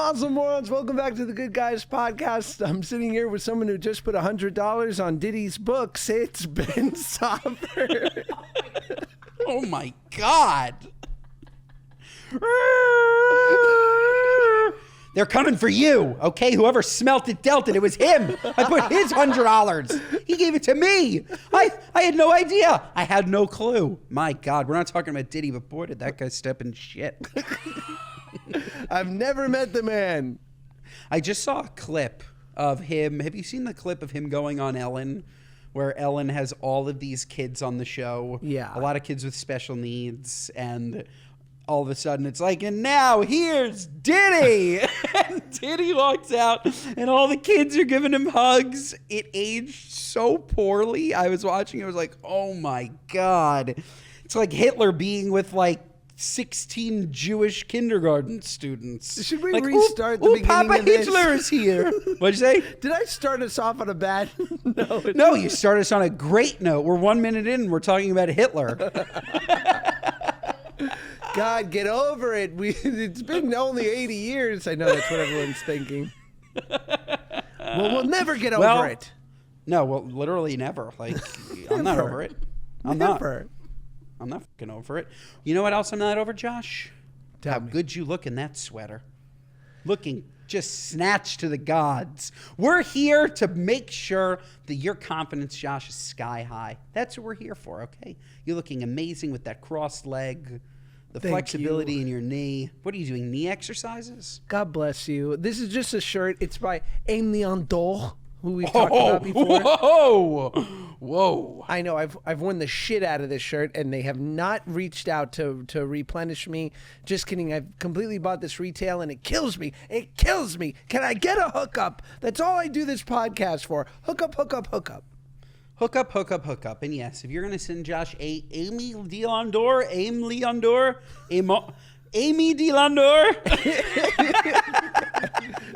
Mazel Morons, welcome back to the Good Guys Podcast. I'm sitting here with someone who just put $100 on Diddy's books. It's Ben Sommer. Oh my God. They're coming for you, okay? Whoever smelt it dealt it. It was him. I put his $100. He gave it to me. I had no idea. I had no clue. My God, we're not talking about Diddy, but boy, did that guy step in shit. I've never met the man. I just saw a clip of him. Have you seen the clip of him going on Ellen, where Ellen has all of these kids on the show? Yeah. A lot of kids with special needs, and all of a sudden it's like, and now here's Diddy. And Diddy walks out and all the kids are giving him hugs. It aged so poorly. I was watching, I was like, oh my God. It's like Hitler being with like 16 Jewish kindergarten students. Should we like, restart the beginning Papa of this? Hitler is here. What'd you say? Did I start us off on a bad note? No, you started us on a great note. We're 1 minute in and we're talking about Hitler. God, get over it. It's been only 80 years. I know that's what everyone's thinking. Well, we'll never get over it. No, well, literally never. Like, I'm not over it. I'm not fucking over it. You know what else I'm not over, Josh? How good you look in that sweater. Looking just snatched to the gods. We're here to make sure that your confidence, Josh, is sky high. That's what we're here for, okay? You're looking amazing with that crossed leg, the flexibility in your knee. What are you doing, knee exercises? God bless you. This is just a shirt. It's by Aime Leon Dole, who we've talked about before. Whoa. I know. I've worn the shit out of this shirt, and they have not reached out to replenish me. Just kidding. I've completely bought this retail, and it kills me. It kills me. Can I get a hookup? That's all I do this podcast for. Hookup, hookup, hookup. Hookup, hookup, hookup. And yes, if you're going to send Josh Amy DeLandor,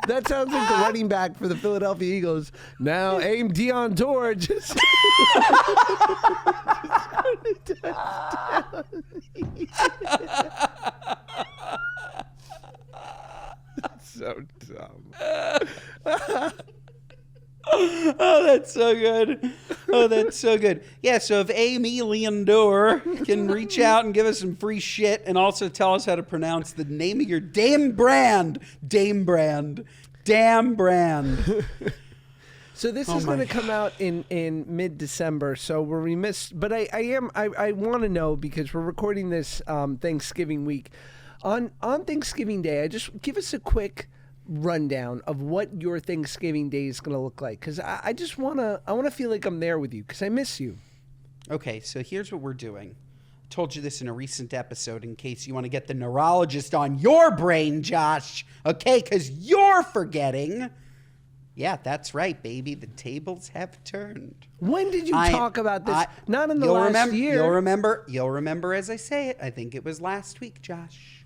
That sounds like the running back for the Philadelphia Eagles. Now, Aim Dion Dor just so dumb. Oh, that's so good. Oh, that's so good. Yeah, so if Amy Leondor can reach out and give us some free shit and also tell us how to pronounce the name of your damn brand. So this is going to come out in mid-December, so we're remiss. But I want to know, because we're recording this Thanksgiving week. On Thanksgiving Day, just give us a quick rundown of what your Thanksgiving Day is going to look like, because I just want to feel like I'm there with you, because I miss you. Okay, so here's what we're doing. I told you this in a recent episode in case you want to get the neurologist on your brain, Josh. Okay, because you're forgetting. Yeah, that's right, baby. The tables have turned. When did you talk about this? Not in the last year. You'll remember as I say it. I think it was last week, Josh.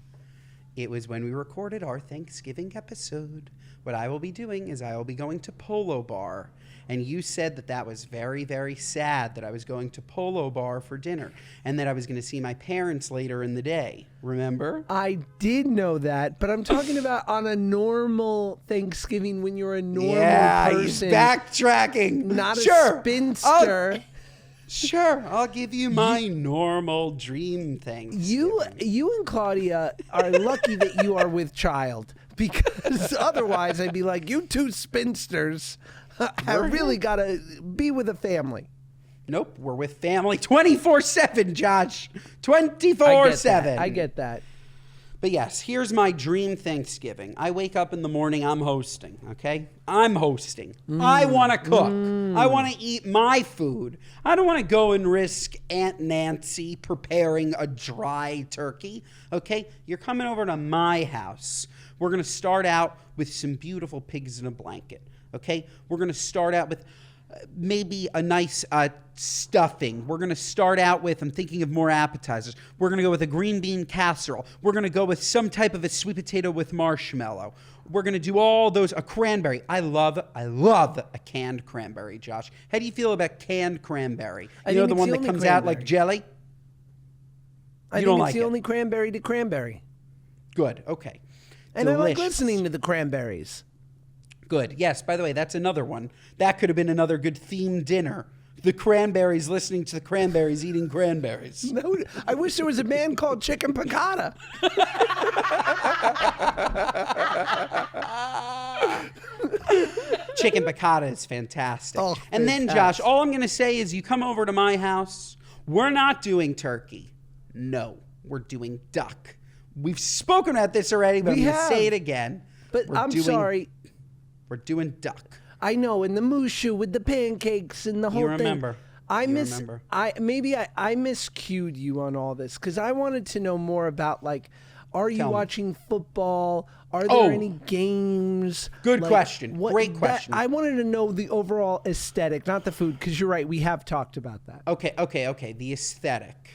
It was when we recorded our Thanksgiving episode. What I will be doing is I will be going to Polo Bar. And you said that was very, very sad that I was going to Polo Bar for dinner and that I was going to see my parents later in the day. Remember? I did know that, but I'm talking about on a normal Thanksgiving when you're a normal person. He's backtracking. Not a spinster. Sure, I'll give you my normal dream thing. You and Claudia are lucky that you are with child, because otherwise I'd be like, you two spinsters have really got to be with a family. Nope, we're with family 24/7, Josh. 24/7. I get that. But yes, here's my dream Thanksgiving. I wake up in the morning, I'm hosting, okay? I'm hosting. I want to cook. I want to eat my food. I don't want to go and risk Aunt Nancy preparing a dry turkey, okay? You're coming over to my house. We're going to start out with some beautiful pigs in a blanket, okay? We're going to start out with maybe a nice stuffing. We're going to start out with, I'm thinking of more appetizers. We're going to go with a green bean casserole. We're going to go with some type of a sweet potato with marshmallow. We're going to do all those, a cranberry. I love a canned cranberry, Josh. How do you feel about canned cranberry? You know, the one that comes out like jelly? I think it's the only cranberry to cranberry. Good, okay. And I like Delicious. listening to the Cranberries. Good. Yes, by the way, that's another one. That could have been another good themed dinner. The Cranberries listening to the Cranberries eating cranberries. No, I wish there was a band called Chicken Piccata. Chicken piccata is fantastic. Oh, and then, Josh, all I'm going to say is you come over to my house. We're not doing turkey. No, we're doing duck. We've spoken about this already, but I'm going to say it again. But sorry. We're doing duck. I know, and the mooshu with the pancakes and the whole thing. Remember. I miscued you on all this because I wanted to know more about, like, are you watching football? Are there any games? Good question. Great question. I wanted to know the overall aesthetic, not the food, because you're right. We have talked about that. Okay. The aesthetic.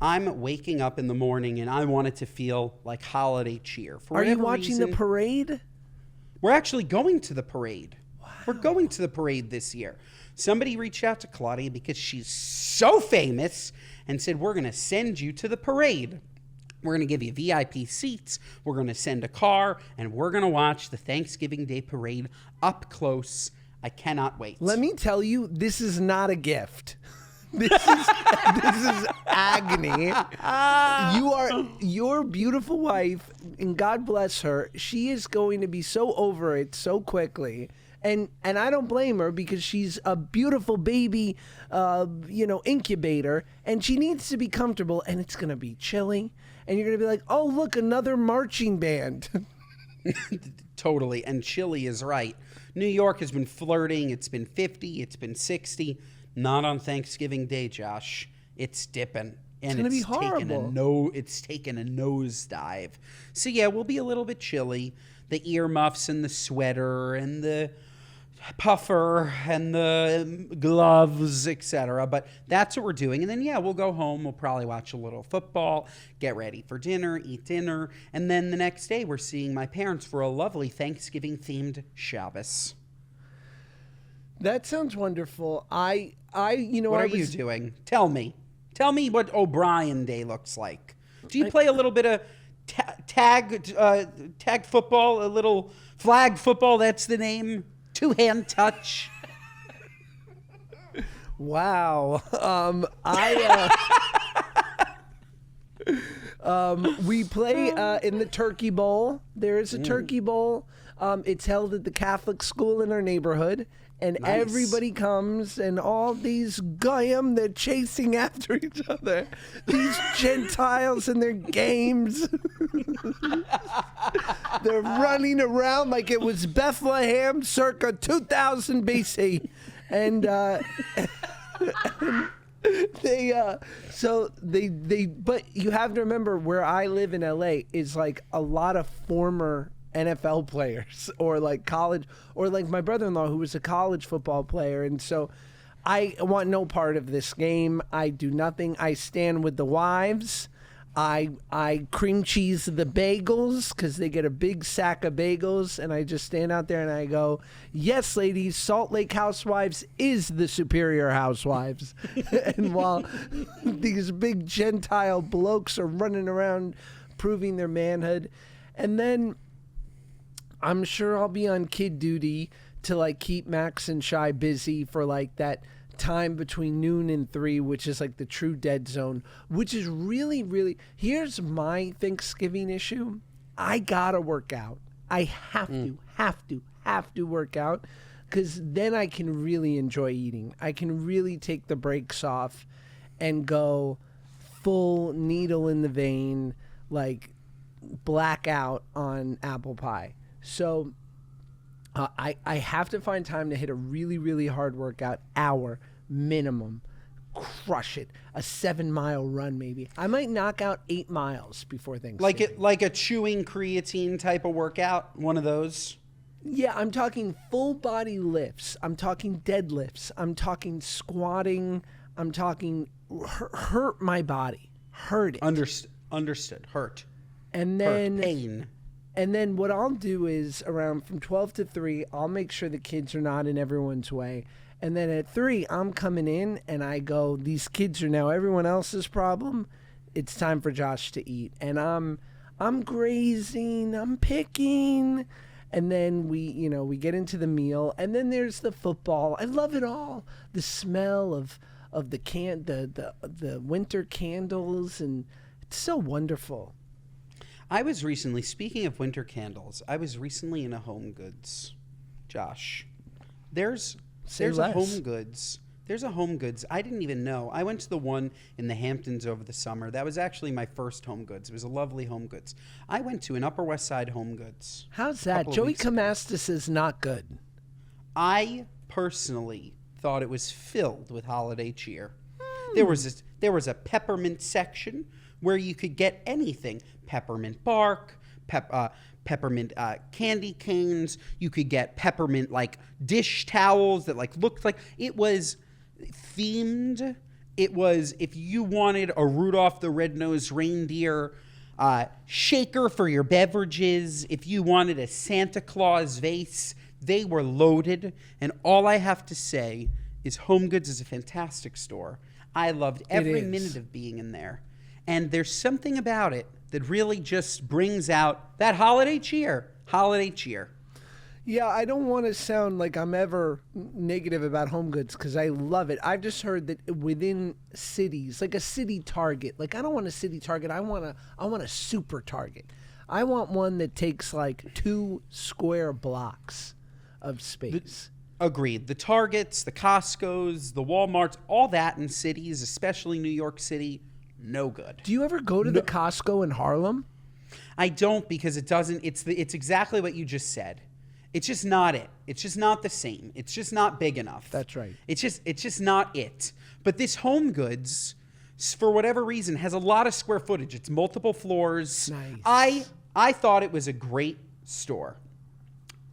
I'm waking up in the morning and I want it to feel like holiday cheer. Are you watching the parade? We're actually going to the parade. Wow. We're going to the parade this year. Somebody reached out to Claudia because she's so famous and said, we're going to send you to the parade. We're going to give you VIP seats. We're going to send a car, and we're going to watch the Thanksgiving Day parade up close. I cannot wait. Let me tell you, this is not a gift. This is agony. Your beautiful wife, and God bless her, she is going to be so over it so quickly. And I don't blame her because she's a beautiful baby, incubator, and she needs to be comfortable, and it's going to be chilly. And you're going to be like, oh, look, another marching band. Totally. And chilly is right. New York has been flirting. It's been 50. It's been 60. Not on Thanksgiving Day, Josh. It's dipping. And it's going to be horrible. It's taken a nosedive. So, yeah, we'll be a little bit chilly. The earmuffs and the sweater and the puffer and the gloves, etc. But that's what we're doing. And then, yeah, we'll go home. We'll probably watch a little football, get ready for dinner, eat dinner. And then the next day, we're seeing my parents for a lovely Thanksgiving-themed Shabbos. That sounds wonderful. What are you doing? Tell me what O'Brien Day looks like. Do you play a little bit of tag football, a little flag football? That's the name. Two-hand touch. Wow. We play in the Turkey Bowl. There is a Turkey Bowl. It's held at the Catholic school in our neighborhood. And Nice. Everybody comes, and all these goyim, they're chasing after each other. These Gentiles and their games. They're running around like it was Bethlehem circa 2000 BC. And but you have to remember where I live in LA is like a lot of former NFL players or like college, or like my brother-in-law who was a college football player. And so I want no part of this game. I do nothing. I stand with the wives. I cream cheese the bagels because they get a big sack of bagels, and I just stand out there and I go, yes, ladies, Salt Lake Housewives is the superior housewives. And while these big Gentile blokes are running around proving their manhood, and then I'm sure I'll be on kid duty to like keep Max and Shy busy for like that time between noon and 3, which is like the true dead zone, which is really, really, here's my Thanksgiving issue. I gotta work out. I have to work out, because then I can really enjoy eating. I can really take the brakes off and go full needle in the vein, like blackout on apple pie. So I have to find time to hit a really, really hard workout, hour minimum, crush it, a 7-mile run maybe. I might knock out 8 miles before Thanksgiving. Like a chewing creatine type of workout, one of those? Yeah, I'm talking full body lifts. I'm talking deadlifts. I'm talking squatting. I'm talking hurt my body. Hurt it. Understood. Hurt. And then pain. And then what I'll do is around from 12 to 3, I'll make sure the kids are not in everyone's way. And then at 3, I'm coming in and I go, these kids are now everyone else's problem. It's time for Josh to eat. And I'm grazing, I'm picking. And then we get into the meal, and then there's the football. I love it all. The smell of the winter candles, and it's so wonderful. I was recently, speaking of winter candles, I was recently in a Home Goods. Josh, there's a Home Goods. There's a Home Goods. I didn't even know. I went to the one in the Hamptons over the summer. That was actually my first Home Goods. It was a lovely Home Goods. I went to an Upper West Side Home Goods. How's that? Joey Camastas is not good. I personally thought it was filled with holiday cheer. There was a peppermint section where you could get anything. Peppermint bark, peppermint candy canes. You could get peppermint like dish towels that like looked like it was themed. It was, if you wanted a Rudolph the Red-Nosed Reindeer shaker for your beverages, if you wanted a Santa Claus vase, they were loaded. And all I have to say is Home Goods is a fantastic store. I loved every minute of being in there. And there's something about it that really just brings out that holiday cheer. Holiday cheer. Yeah, I don't want to sound like I'm ever negative about Home Goods because I love it. I've just heard that within cities, like a city Target, like I don't want a city Target. I want a super Target. I want one that takes like 2 square blocks of space. Agreed. The Targets, the Costcos, the Walmarts, all that in cities, especially New York City, no good. Do you ever go to the Costco in Harlem? I don't, because it doesn't. It's exactly what you just said. It's just not it. It's just not the same. It's just not big enough. That's right. It's just not it. But this Home Goods, for whatever reason, has a lot of square footage. It's multiple floors. Nice. I thought it was a great store,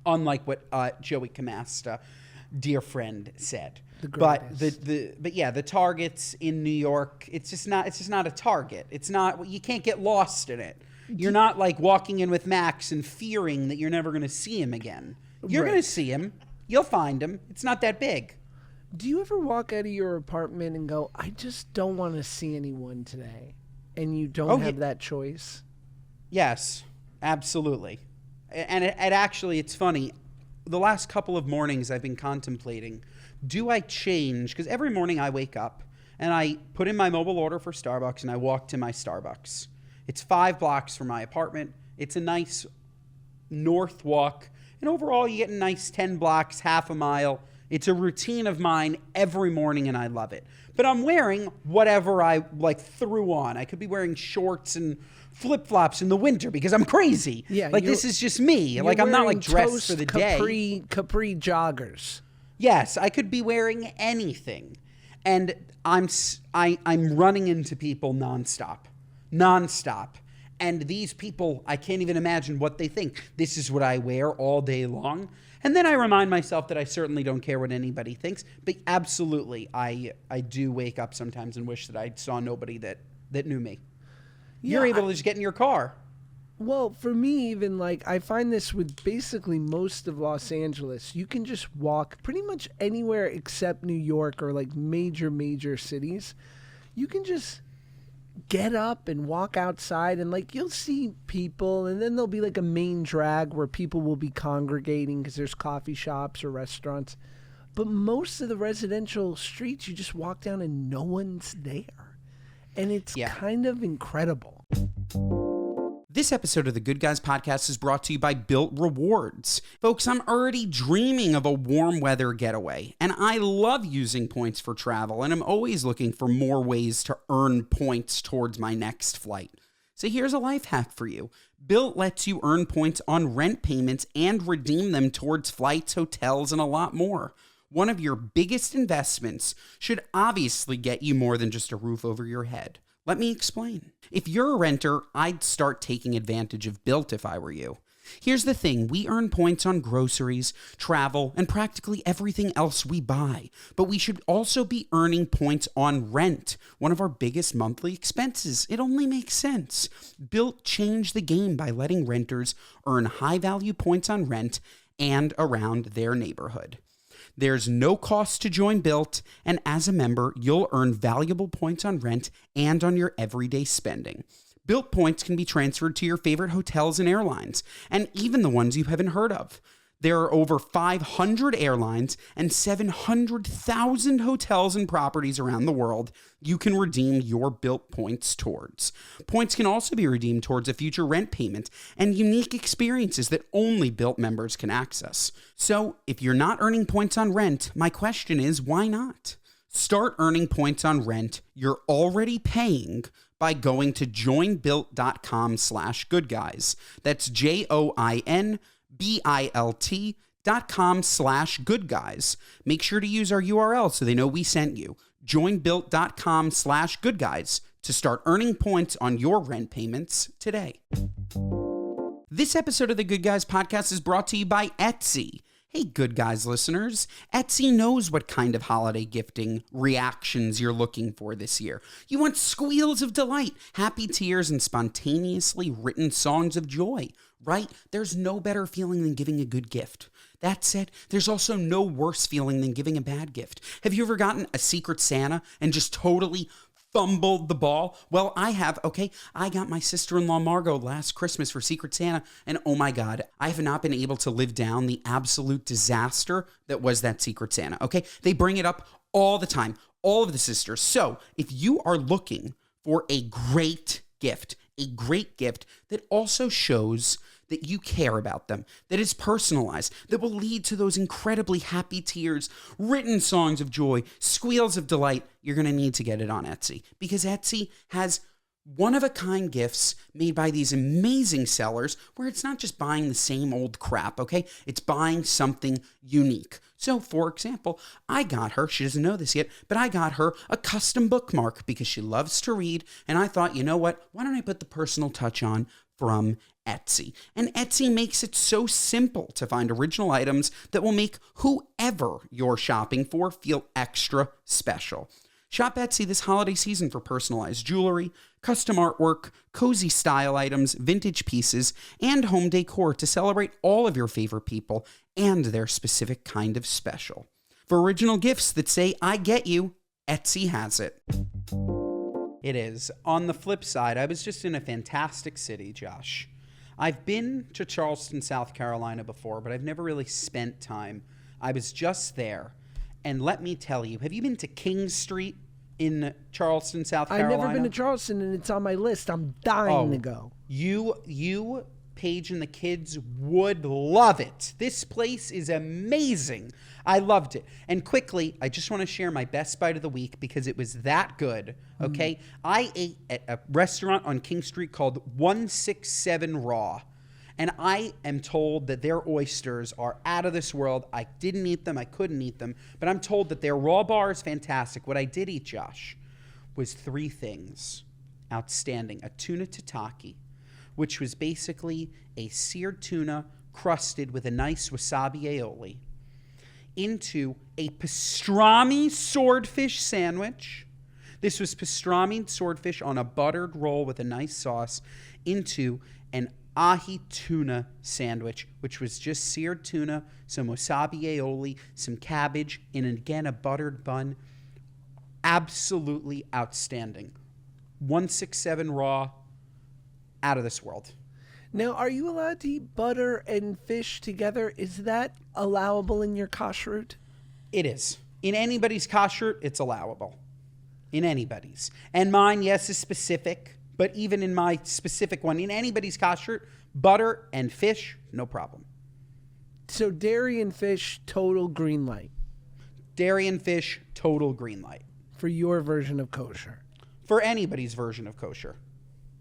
unlike what Joey Camasta, dear friend, said. But the Targets in New York, it's just not a Target. It's not, you can't get lost in it. You're not like walking in with Max and fearing that you're never going to see him again. You're going to see him. You'll find him. It's not that big. Do you ever walk out of your apartment and go, I just don't want to see anyone today? And you don't have that choice? Yes, absolutely. And it actually, it's funny. The last couple of mornings I've been contemplating, do I change? Because every morning I wake up and I put in my mobile order for Starbucks and I walk to my Starbucks. It's 5 blocks from my apartment. It's a nice north walk. And overall, you get a nice 10 blocks, half a mile. It's a routine of mine every morning, and I love it. But I'm wearing whatever I like threw on. I could be wearing shorts and flip-flops in the winter because I'm crazy. Yeah, like this is just me. Like I'm not like dressed for the day. Capri joggers. Yes, I could be wearing anything. And I'm running into people nonstop. And these people, I can't even imagine what they think. This is what I wear all day long. And then I remind myself that I certainly don't care what anybody thinks. But absolutely, I do wake up sometimes and wish that I saw nobody that knew me. Yeah, you're able to just get in your car. Well, for me, even like I find this with basically most of Los Angeles. You can just walk pretty much anywhere except New York or like major cities. You can just get up and walk outside and like you'll see people, and then there'll be like a main drag where people will be congregating because there's coffee shops or restaurants. But most of the residential streets, you just walk down and no one's there. And it's kind of incredible. This episode of the Good Guys Podcast is brought to you by Built Rewards. Folks, I'm already dreaming of a warm weather getaway, and I love using points for travel, and I'm always looking for more ways to earn points towards my next flight. So here's a life hack for you. Built lets you earn points on rent payments and redeem them towards flights, hotels, and a lot more. One of your biggest investments should obviously get you more than just a roof over your head. Let me explain. If you're a renter, I'd start taking advantage of Built if I were you. Here's the thing. We earn points on groceries, travel, and practically everything else we buy. But we should also be earning points on rent, one of our biggest monthly expenses. It only makes sense. Built changed the game by letting renters earn high-value points on rent and around their neighborhood. There's no cost to join Built, and as a member, you'll earn valuable points on rent and on your everyday spending. Built points can be transferred to your favorite hotels and airlines, and even the ones you haven't heard of. There are over 500 airlines and 700,000 hotels and properties around the world you can redeem your Built points towards. Points can also be redeemed towards a future rent payment and unique experiences that only Built members can access. So, if you're not earning points on rent, my question is, why not? Start earning points on rent you're already paying by going to joinbuilt.com/goodguys. That's joinbilt.com/goodguys. Make sure to use our URL so they know we sent you. Joinbuilt.com/goodguys to start earning points on your rent payments today. This episode of the Good Guys podcast is brought to you by Etsy. Hey, Good Guys listeners, Etsy knows what kind of holiday gifting reactions you're looking for this year. You want squeals of delight, happy tears, and spontaneously written songs of joy, right? There's no better feeling than giving a good gift. That said, there's also no worse feeling than giving a bad gift. Have you ever gotten a Secret Santa and just totally fumbled the ball? Well, I have, okay? I got my sister-in-law Margot last Christmas for Secret Santa, and oh my God, I have not been able to live down the absolute disaster that was that Secret Santa, okay? They bring it up all the time, all of the sisters. So if you are looking for a great gift that also shows that you care about them, that is personalized, that will lead to those incredibly happy tears, written songs of joy, squeals of delight, you're going to need to get it on Etsy, because Etsy has one-of-a-kind gifts made by these amazing sellers where it's not just buying the same old crap, okay? It's buying something unique. So, for example, I got her, she doesn't know this yet, but I got her a custom bookmark because she loves to read, and I thought, you know what? Why don't I put the personal touch on from Etsy? And Etsy makes it so simple to find original items that will make whoever you're shopping for feel extra special. Shop Etsy this holiday season for personalized jewelry, custom artwork, cozy style items, vintage pieces, and home decor to celebrate all of your favorite people and their specific kind of special. For original gifts that say, I get you, Etsy has it. It is. On the flip side, I was just in a fantastic city, Josh. I've been to Charleston, South Carolina before, but I've never really spent time. I was just there. And let me tell you, have you been to King Street in Charleston, South Carolina? I've never been to Charleston, and it's on my list. I'm dying to go. You, Paige, and the kids would love it. This place is amazing. I loved it. And quickly, I just want to share my best bite of the week because it was that good, okay? I ate at a restaurant on King Street called 167 Raw. And I am told that their oysters are out of this world. I didn't eat them. I couldn't eat them. But I'm told that their raw bar is fantastic. What I did eat, Josh, was 3 things. Outstanding. A tuna tataki, which was basically a seared tuna crusted with a nice wasabi aioli, into a pastrami swordfish sandwich. This was pastrami swordfish on a buttered roll with a nice sauce, into an ahi tuna sandwich, which was just seared tuna, some wasabi aioli, some cabbage, and again a buttered bun. Absolutely outstanding. 167 Raw, out of this world. Now, are you allowed to eat butter and fish together? Is that allowable in your kashrut? It is. In anybody's kashrut, it's allowable. In anybody's. And mine, yes, is specific. But even in my specific one, in anybody's kashrut, butter and fish, no problem. So dairy and fish, total green light. Dairy and fish, total green light. For your version of kosher. For anybody's version of kosher.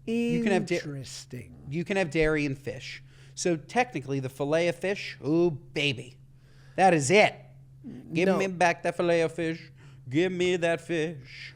Interesting. You can have dairy and fish. So technically, the fillet of fish, ooh, baby. That is it. Give me back that fillet of fish. Give me that fish.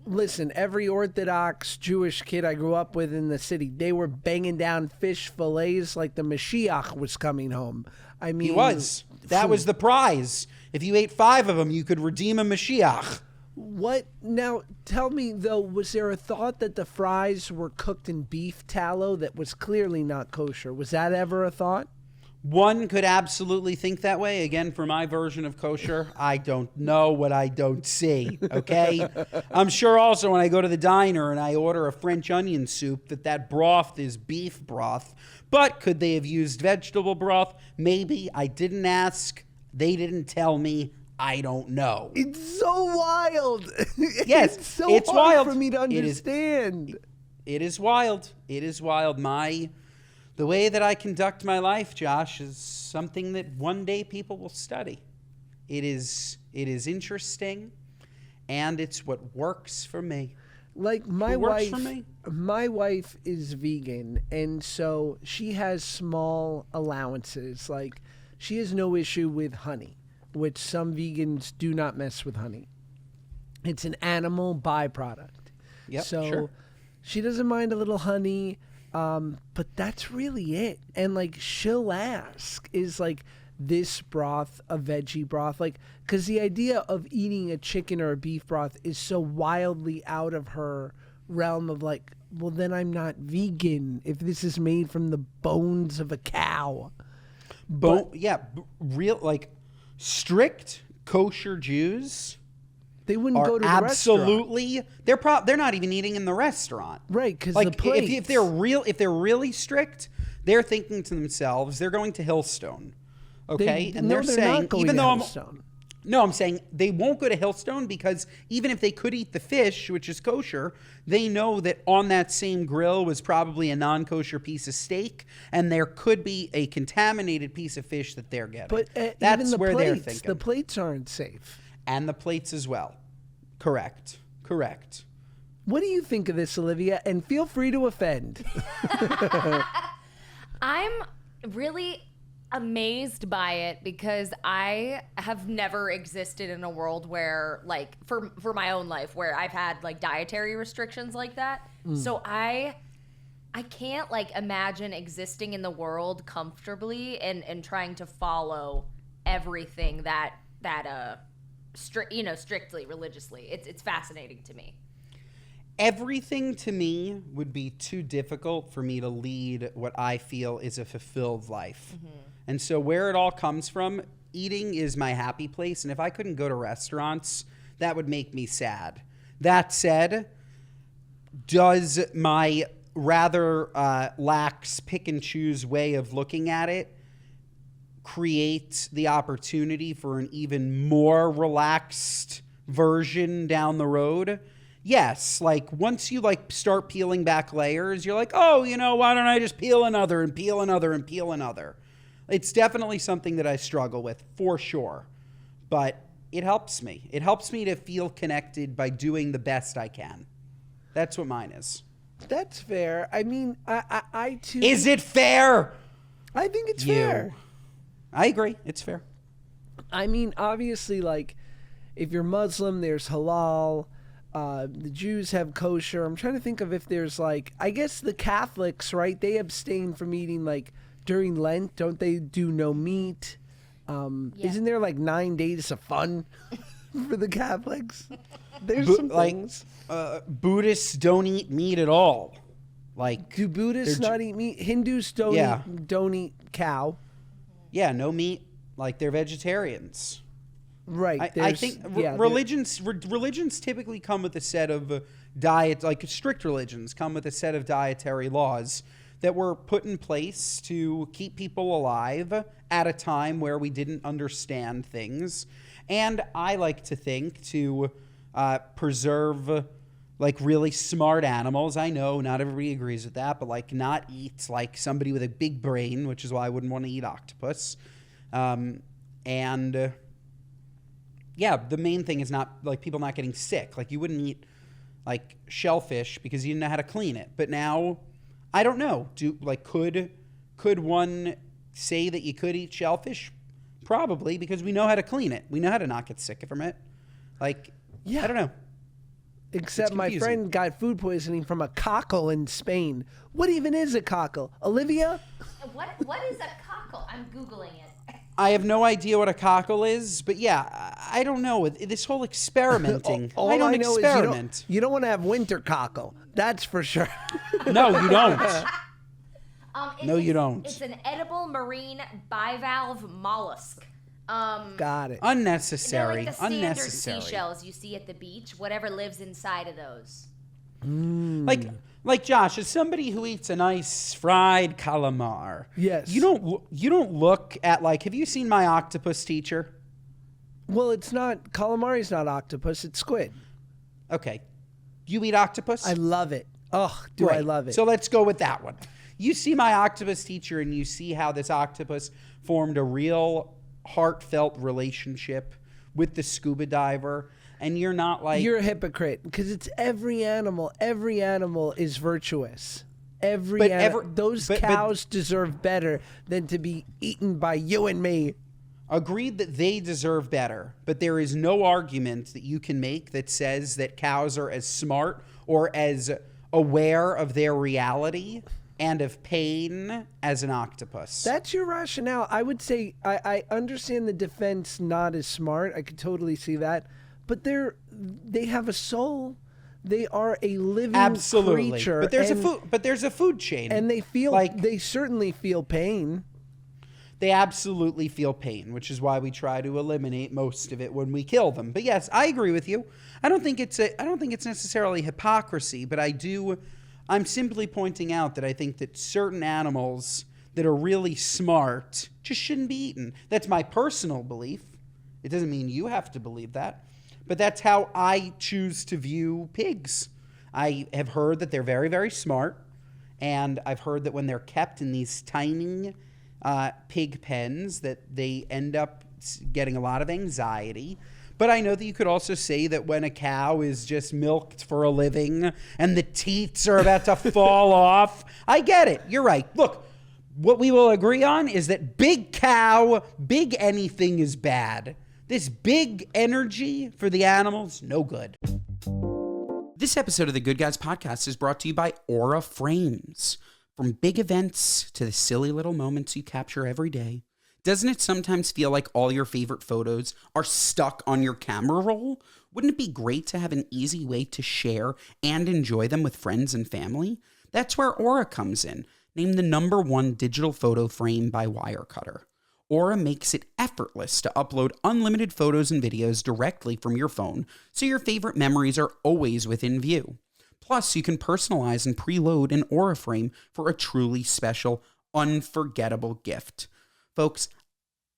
Listen, every Orthodox Jewish kid I grew up with in the city, they were banging down fish fillets like the Mashiach was coming home. I mean, he was. That was the prize. If you ate 5 of them, you could redeem a Mashiach. What? Now, tell me, though, was there a thought that the fries were cooked in beef tallow that was clearly not kosher? Was that ever a thought? One could absolutely think that way. Again, for my version of kosher, I don't know what I don't see, okay? I'm sure also when I go to the diner and I order a French onion soup that broth is beef broth. But could they have used vegetable broth? Maybe. I didn't ask. They didn't tell me. I don't know. It's so wild. Yes, it's so it's hard wild. for me to understand. It is wild. It is wild. The way that I conduct my life, Josh, is something that one day people will study. It is interesting, and it's what works for me. Like my wife is vegan, and so she has small allowances. Like she has no issue with honey, which some vegans do not mess with honey. It's an animal byproduct. Yep, so sure. she doesn't mind a little honey. But that's really it. And like she'll ask, is like this broth a veggie broth? Like, because the idea of eating a chicken or a beef broth is so wildly out of her realm of like, well, then I'm not vegan if this is made from the bones of a cow. Real like strict kosher Jews. They wouldn't go to the absolutely. restaurant. They're not even eating in the restaurant, right? Because like the plates. if they're really strict, they're thinking to themselves, they're going to Hillstone, okay? They're saying, not going even to though Hillstone. I'm saying they won't go to Hillstone because even if they could eat the fish, which is kosher, they know that on that same grill was probably a non-kosher piece of steak, and there could be a contaminated piece of fish that they're getting. But that's even where plates, they're thinking. The plates aren't safe. And the plates as well. Correct. What do you think of this, Olivia? And feel free to offend. I'm really amazed by it because I have never existed in a world where, like, for my own life, where I've had like dietary restrictions like that. So I can't like imagine existing in the world comfortably and trying to follow everything that strictly religiously. It's fascinating to me. Everything to me would be too difficult for me to lead what I feel is a fulfilled life. Mm-hmm. And so where it all comes from, eating is my happy place. And if I couldn't go to restaurants, that would make me sad. That said, does my rather lax pick and choose way of looking at it create the opportunity for an even more relaxed version down the road? Yes, like once you like start peeling back layers, you're like, oh, why don't I just peel another and peel another and peel another? It's definitely something that I struggle with for sure, but it helps me. It helps me to feel connected by doing the best I can. That's what mine is. That's fair. I mean, I too. Is it fair? I think it's fair. I agree. It's fair. I mean, obviously, like, if you're Muslim, there's halal. The Jews have kosher. I'm trying to think of if there's, like, I guess the Catholics, right? They abstain from eating, like, during Lent. Don't they do no meat? Isn't there, like, 9 days of fun for the Catholics? There's some things. Buddhists don't eat meat at all. Like, do Buddhists not eat meat? Hindus don't eat cow. Yeah, no meat. Like, they're vegetarians. Right. I think religions typically come with a set of like strict religions come with a set of dietary laws that were put in place to keep people alive at a time where we didn't understand things. And I like to think to preserve like really smart animals. I know not everybody agrees with that, but like not eat like somebody with a big brain, which is why I wouldn't want to eat octopus. Yeah, the main thing is not like people not getting sick. Like you wouldn't eat like shellfish because you didn't know how to clean it. But now, I don't know. Could one say that you could eat shellfish? Probably, because we know how to clean it. We know how to not get sick from it. Like, yeah. I don't know. Except my friend got food poisoning from a cockle in Spain. What even is a cockle? Olivia? What is a cockle? I'm Googling it. I have no idea what a cockle is, but yeah, I don't know. This whole experimenting. All I don't know experiment. Is you don't want to have winter cockle. That's for sure. No, you don't. No, you don't. It's an edible marine bivalve mollusk. Got it. Unnecessary. They're like the standard Unnecessary. seashells you see at the beach. Whatever lives inside of those. Like Josh, as somebody who eats a nice fried calamar, Yes. you don't look at like. Have you seen My Octopus Teacher? Well, it's not calamari's not octopus. It's squid. Okay, you eat octopus? I love it. Oh, do I Great. love it? So let's go with that one. You see My Octopus Teacher, and you see how this octopus formed a real heartfelt relationship with the scuba diver. And you're not like... You're a hypocrite because it's every animal. Every animal is virtuous. Those cows deserve better than to be eaten by you and me. Agreed that they deserve better, but there is no argument that you can make that says that cows are as smart or as aware of their reality and of pain as an octopus. That's your rationale. I would say I understand the defense not as smart. I could totally see that. But they have a soul. They are a living creature. But there's a food chain. And they certainly feel pain. They absolutely feel pain, which is why we try to eliminate most of it when we kill them. But yes, I agree with you. I don't think it's necessarily hypocrisy, but I'm simply pointing out that I think that certain animals that are really smart just shouldn't be eaten. That's my personal belief. It doesn't mean you have to believe that. But that's how I choose to view pigs. I have heard that they're very, very smart. And I've heard that when they're kept in these tiny pig pens, that they end up getting a lot of anxiety. But I know that you could also say that when a cow is just milked for a living and the teats are about to fall off, I get it. You're right. Look, what we will agree on is that big cow, big anything is bad. This big energy for the animals, no good. This episode of the Good Guys Podcast is brought to you by Aura Frames. From big events to the silly little moments you capture every day, doesn't it sometimes feel like all your favorite photos are stuck on your camera roll? Wouldn't it be great to have an easy way to share and enjoy them with friends and family? That's where Aura comes in, named the #1 digital photo frame by Wirecutter. Aura makes it effortless to upload unlimited photos and videos directly from your phone, so your favorite memories are always within view. Plus, you can personalize and preload an Aura frame for a truly special, unforgettable gift. Folks,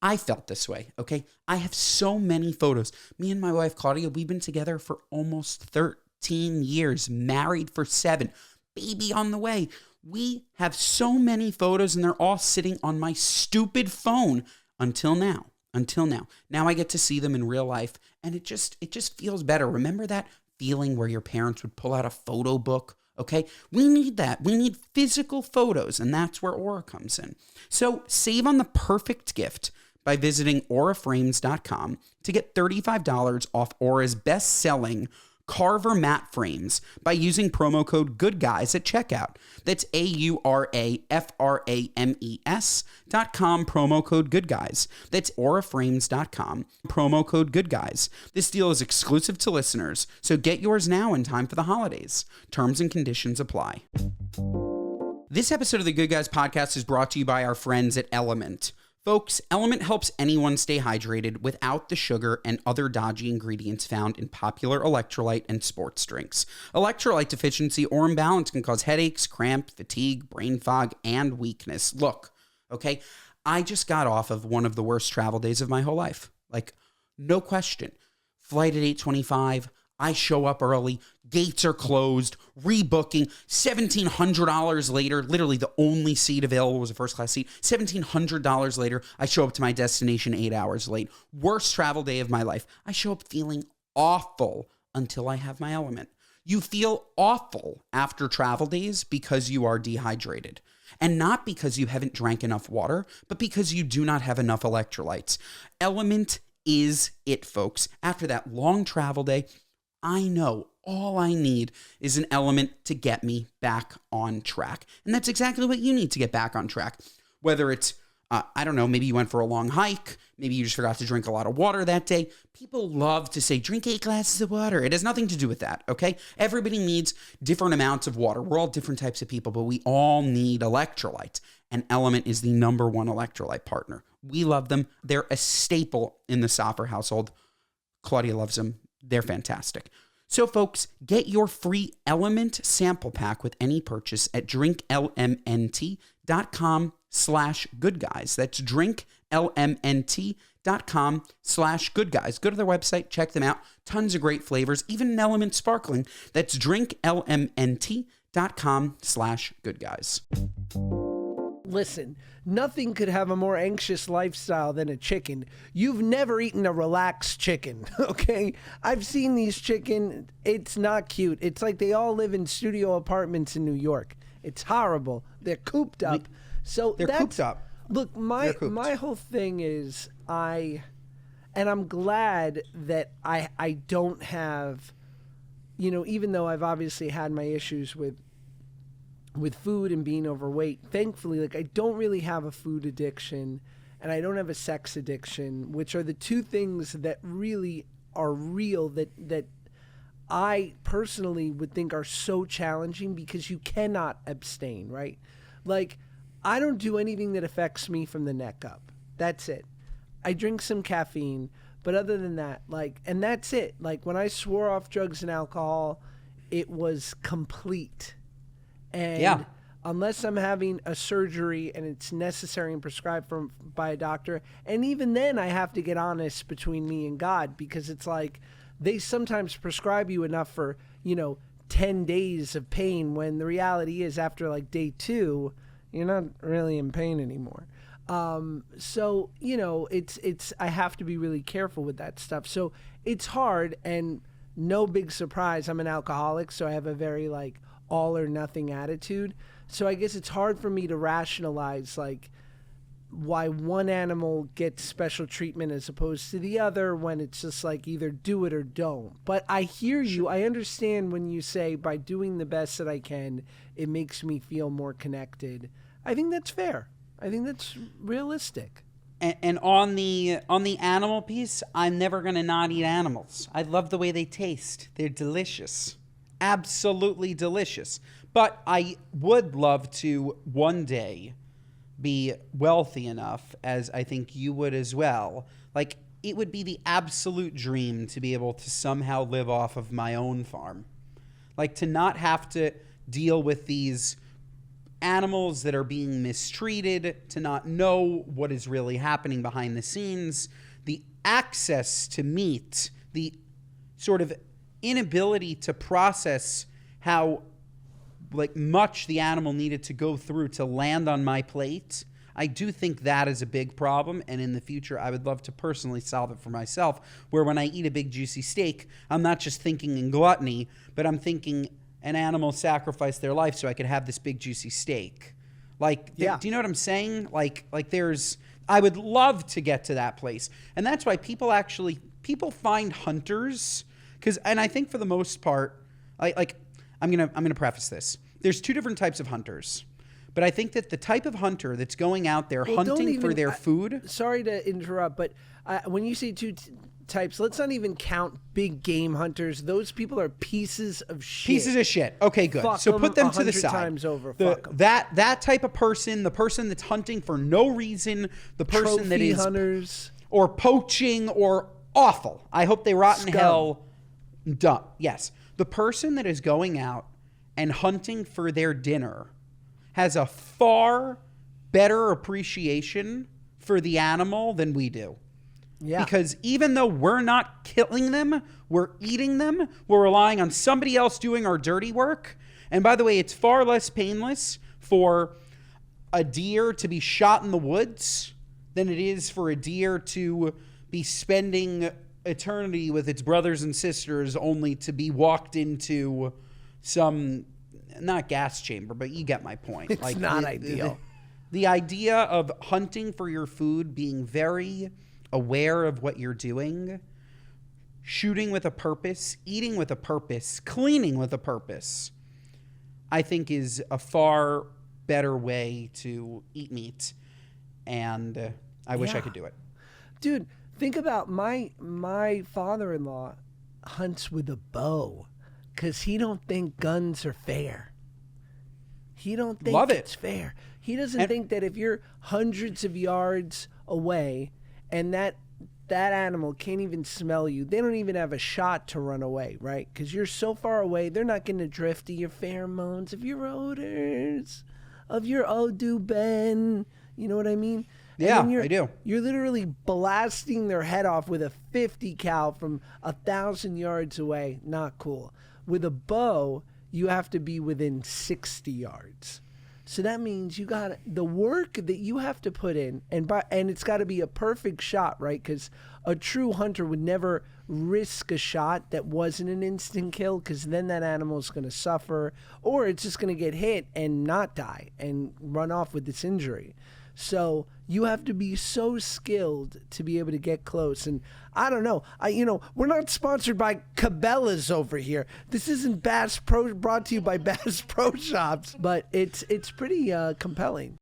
I felt this way, okay? I have so many photos. Me and my wife, Claudia, we've been together for almost 13 years, married for 7, baby on the way. We have so many photos and they're all sitting on my stupid phone until now. Now I get to see them in real life and it just feels better. Remember that feeling where your parents would pull out a photo book? Okay, we need that. We need physical photos, and that's where Aura comes in. So save on the perfect gift by visiting auraframes.com to get $35 off Aura's best-selling Carver matte frames by using promo code GOODGUYS at checkout. That's AURAFRAMES.com, promo code GOODGUYS. That's auraframes.com, promo code GOODGUYS. This deal is exclusive to listeners, so get yours now in time for the holidays. Terms and conditions apply. This episode of the Good Guys Podcast is brought to you by our friends at Element. Folks, Element helps anyone stay hydrated without the sugar and other dodgy ingredients found in popular electrolyte and sports drinks. Electrolyte deficiency or imbalance can cause headaches, cramp, fatigue, brain fog, and weakness. Look, okay, I just got off of one of the worst travel days of my whole life. Like, no question. Flight at 8:25. I show up early, gates are closed, rebooking, $1,700 later, literally the only seat available was a first class seat, $1,700 later, I show up to my destination 8 hours late. Worst travel day of my life. I show up feeling awful until I have my element. You feel awful after travel days because you are dehydrated. And not because you haven't drank enough water, but because you do not have enough electrolytes. Element is it, folks. After that long travel day, I know all I need is an element to get me back on track. And that's exactly what you need to get back on track. Whether it's, I don't know, maybe you went for a long hike, Maybe you just forgot to drink a lot of water that day. People love to say, drink 8 glasses of water. It has nothing to do with that, okay? Everybody needs different amounts of water. We're all different types of people, but we all need electrolytes. And Element is the number one electrolyte partner. We love them. They're a staple in the Soffer household. Claudia loves them. They're fantastic. So, folks, get your free Element sample pack with any purchase at drinklmnt.com/goodguys. That's drinklmnt.com/goodguys. Go to their website, check them out. Tons of great flavors, even an Element sparkling. That's drinklmnt.com/goodguys. Listen, nothing could have a more anxious lifestyle than a chicken. You've never eaten a relaxed chicken, okay? I've seen these chicken. It's not cute. It's like they all live in studio apartments in New York. It's horrible. They're cooped up. They're cooped up. Look, my whole thing is and I'm glad that I don't have, even though I've obviously had my issues with food and being overweight, thankfully, I don't really have a food addiction and I don't have a sex addiction, which are the two things that really are real that I personally would think are so challenging because you cannot abstain, right? I don't do anything that affects me from the neck up. That's it. I drink some caffeine, but other than that, and that's it. When I swore off drugs and alcohol, it was complete. And unless I'm having a surgery and it's necessary and prescribed by a doctor, and even then I have to get honest between me and God, because it's they sometimes prescribe you enough for, 10 days of pain, when the reality is after day 2, you're not really in pain anymore. So, it's I have to be really careful with that stuff. So it's hard, and no big surprise, I'm an alcoholic, so I have a very all or nothing attitude. So I guess it's hard for me to rationalize why one animal gets special treatment as opposed to the other, when it's just either do it or don't. But I hear you. I understand when you say by doing the best that I can, it makes me feel more connected. I think that's fair. I think that's realistic. And on the animal piece, I'm never going to not eat animals. I love the way they taste. They're delicious. Absolutely delicious. But I would love to one day be wealthy enough, as I think you would as well. It would be the absolute dream to be able to somehow live off of my own farm. To not have to deal with these animals that are being mistreated, to not know what is really happening behind the scenes, the access to meat, the sort of inability to process how much the animal needed to go through to land on my plate. I do think that is a big problem, and in the future I would love to personally solve it for myself, where when I eat a big juicy steak, I'm not just thinking in gluttony, but I'm thinking an animal sacrificed their life so I could have this big juicy steak. Do you know what I'm saying? I would love to get to that place. And that's why people find hunters, and I think for the most part, I'm gonna preface this. There's 2 different types of hunters, but I think that the type of hunter that's going out there hunting for their food. Sorry to interrupt, but when you say 2 types, let's not even count big game hunters. Those people are pieces of shit. Pieces of shit. Okay, good. Fuck so put them to the 100 side. Times over. That type of person, the person that's hunting for no reason, the person Trophy that is hunters or poaching or awful. I hope they rot in hell. Dumb. Yes. The person that is going out and hunting for their dinner has a far better appreciation for the animal than we do. Yeah. Because even though we're not killing them, we're eating them, we're relying on somebody else doing our dirty work. And by the way, it's far less painless for a deer to be shot in the woods than it is for a deer to be spending eternity with its brothers and sisters only to be walked into some, not gas chamber, but you get my point. It's not ideal. The idea of hunting for your food, being very aware of what you're doing, shooting with a purpose, eating with a purpose, cleaning with a purpose, I think is a far better way to eat meat. And I wish I could do it. Dude, think about my father-in-law hunts with a bow because he don't think guns are fair. He don't think it's fair. He doesn't think that if you're hundreds of yards away and that animal can't even smell you, they don't even have a shot to run away, right? Because you're so far away, they're not going to drift to your pheromones, of your odors, of your Odu Ben. You know what I mean? Yeah, I do. You're literally blasting their head off with a 50 cal from 1,000 yards away. Not cool. With a bow, you have to be within 60 yards. So that means you got the work that you have to put in, and it's got to be a perfect shot, right? Because a true hunter would never risk a shot that wasn't an instant kill, because then that animal is going to suffer, or it's just going to get hit and not die and run off with this injury. So you have to be so skilled to be able to get close. And I don't know. We're not sponsored by Cabela's over here. This isn't Bass Pro brought to you by Bass Pro Shops, but it's pretty compelling.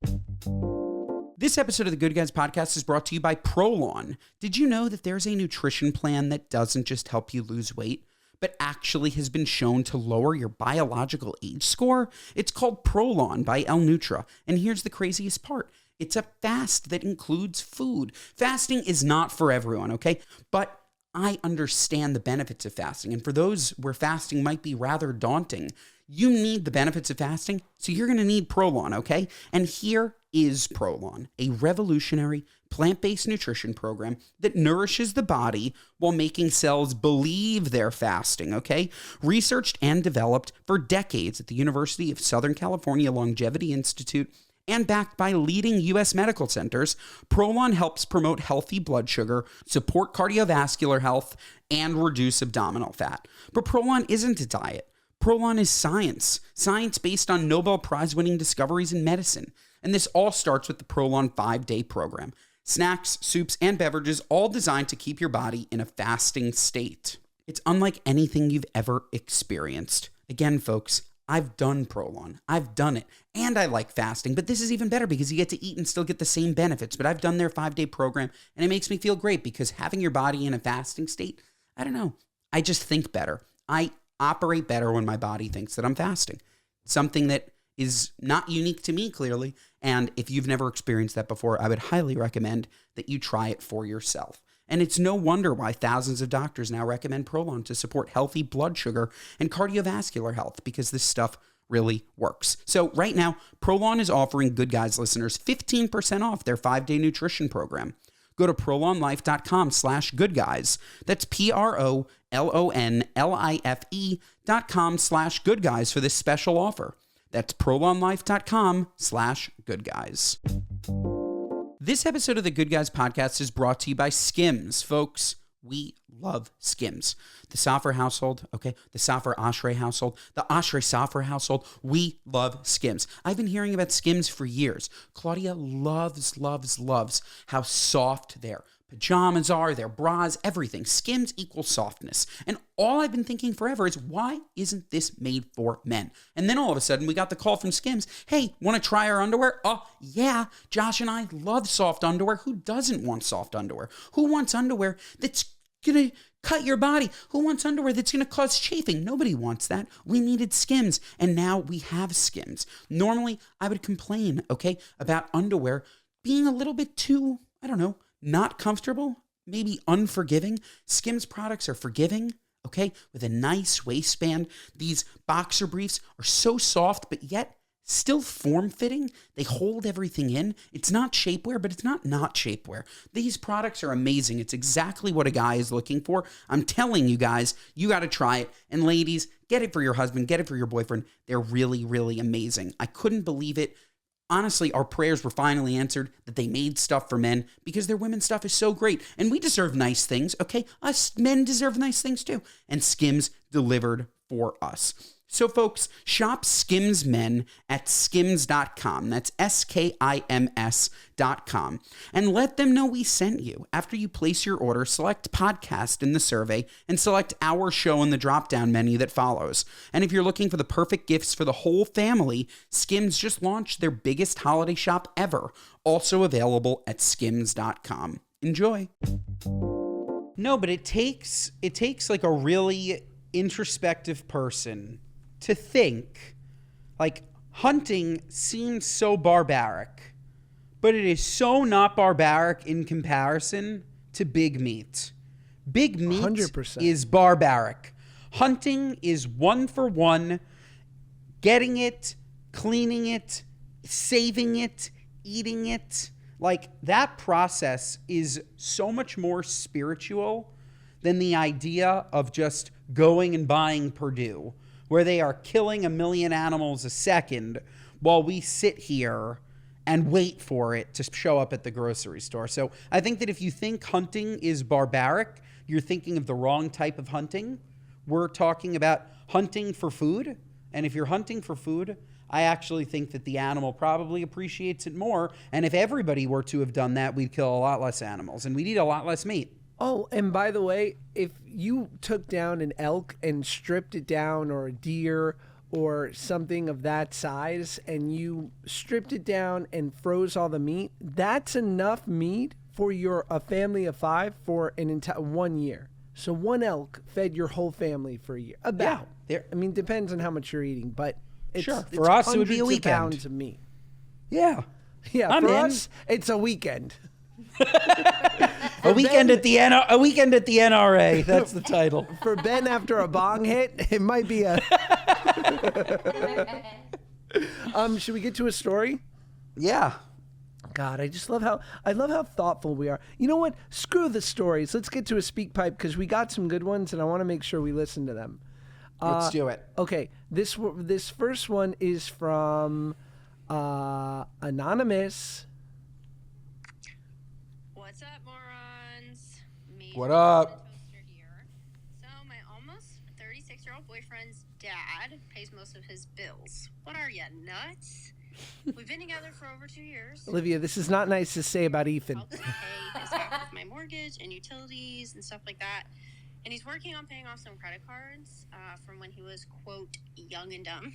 This episode of the Good Guys podcast is brought to you by Prolon. Did you know that there's a nutrition plan that doesn't just help you lose weight, but actually has been shown to lower your biological age score? It's called Prolon by El Nutra. And here's the craziest part. It's a fast that includes food. Fasting is not for everyone, okay? But I understand the benefits of fasting. And for those where fasting might be rather daunting, you need the benefits of fasting, so you're going to need Prolon, okay? And here is Prolon, a revolutionary plant-based nutrition program that nourishes the body while making cells believe they're fasting, okay? Researched and developed for decades at the University of Southern California Longevity Institute and backed by leading U.S. medical centers, Prolon helps promote healthy blood sugar, support cardiovascular health, and reduce abdominal fat. But Prolon isn't a diet. Prolon is science based on Nobel Prize-winning discoveries in medicine. And this all starts with the Prolon 5-day program. Snacks, soups, and beverages all designed to keep your body in a fasting state. It's unlike anything you've ever experienced. Again, folks, I've done Prolon. I've done it. And I like fasting, but this is even better because you get to eat and still get the same benefits. But I've done their 5-day program, and it makes me feel great because having your body in a fasting state, I don't know, I just think better. I operate better when my body thinks that I'm fasting. Something that is not unique to me, clearly. And if you've never experienced that before, I would highly recommend that you try it for yourself. And it's no wonder why thousands of doctors now recommend Prolon to support healthy blood sugar and cardiovascular health, because this stuff really works. So right now, Prolon is offering Good Guys listeners 15% off their 5-day nutrition program. Go to prolonlife.com/goodguys. That's prolonlife.com/goodguys for this special offer. That's prolonlife.com/goodguys. This episode of the Good Guys podcast is brought to you by Skims, folks. We love Skims. The Safra household, okay? The Safra Archery household, the Archery Safra household. We love Skims. I've been hearing about Skims for years. Claudia loves how soft their pajamas are, their bras, everything. Skims equals softness. And all I've been thinking forever is, why isn't this made for men? And then all of a sudden, we got the call from Skims. Hey, want to try our underwear? Oh, yeah. Josh and I love soft underwear. Who doesn't want soft underwear? Who wants underwear that's going to cut your body? Who wants underwear that's going to cause chafing? Nobody wants that. We needed Skims, and now we have Skims. Normally, I would complain, okay, about underwear being a little bit too, I don't know, not comfortable, maybe unforgiving. Skims products are forgiving, okay, with a nice waistband. These boxer briefs are so soft, but yet still form-fitting. They hold everything in. It's not shapewear, but it's not shapewear. These products are amazing. It's exactly what a guy is looking for. I'm telling you guys, you got to try it. And ladies, get it for your husband, get it for your boyfriend. They're really, really amazing. I couldn't believe it. Honestly, our prayers were finally answered that they made stuff for men, because their women's stuff is so great. And we deserve nice things, okay? Us men deserve nice things too. And Skims delivered for us. So folks, shop Skims Men at skims.com. That's SKIMS.com. And let them know we sent you. After you place your order, select podcast in the survey and select our show in the drop-down menu that follows. And if you're looking for the perfect gifts for the whole family, Skims just launched their biggest holiday shop ever, also available at skims.com. Enjoy. No, but it takes like a really introspective person to think, like, hunting seems so barbaric, but it is so not barbaric in comparison to big meat. Big meat 100%. is barbaric. Hunting is one for one, getting it, cleaning it, saving it, eating it. Like, that process is so much more spiritual than the idea of just going and buying Purdue, where they are killing 1 million animals a second while we sit here and wait for it to show up at the grocery store. So I think that if you think hunting is barbaric, you're thinking of the wrong type of hunting. We're talking about hunting for food. And if you're hunting for food, I actually think that the animal probably appreciates it more. And if everybody were to have done that, we'd kill a lot less animals and we'd eat a lot less meat. Oh, and by the way, if you took down an elk and stripped it down, or a deer or something of that size, and you stripped it down and froze all the meat, that's enough meat for a family of 5 for an entire 1 year. So one elk fed your whole family for a year. About. Yeah. I mean, depends on how much you're eating, but it's, Sure. it's For us, it would be a hundreds of weekend. pounds of meat. Yeah. Yeah, I'm for in. us, it's a weekend. A weekend at the NRA. That's the title. For Ben, after a bong hit, it might be a. Should we get to a story? Yeah. God, I just love how thoughtful we are. You know what? Screw the stories. Let's get to a speak pipe because we got some good ones, and I want to make sure we listen to them. Let's do it. Okay, this first one is from Anonymous. What's up, morons? Me, What up? Toaster here. So my almost 36-year-old boyfriend's dad pays most of his bills. What are ya, nuts? We've been together for over 2 years. Olivia, this is not nice to say about Ethan. Helps me pay his half of my mortgage and utilities and stuff like that. And he's working on paying off some credit cards from when he was, quote, young and dumb.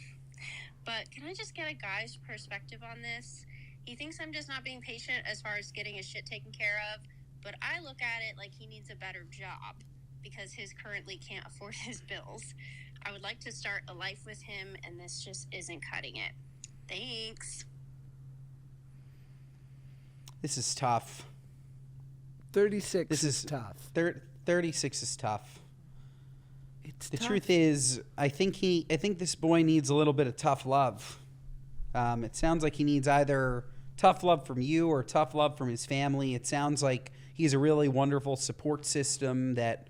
But can I just get a guy's perspective on this? He thinks I'm just not being patient as far as getting his shit taken care of, but I look at it like he needs a better job because his currently can't afford his bills. I would like to start a life with him, and this just isn't cutting it. Thanks. This is tough. 36 This is is tough. 36 is tough. It's The tough. truth is, I think this boy needs a little bit of tough love. It sounds like he needs either tough love from you or tough love from his family. It sounds like he's a really wonderful support system that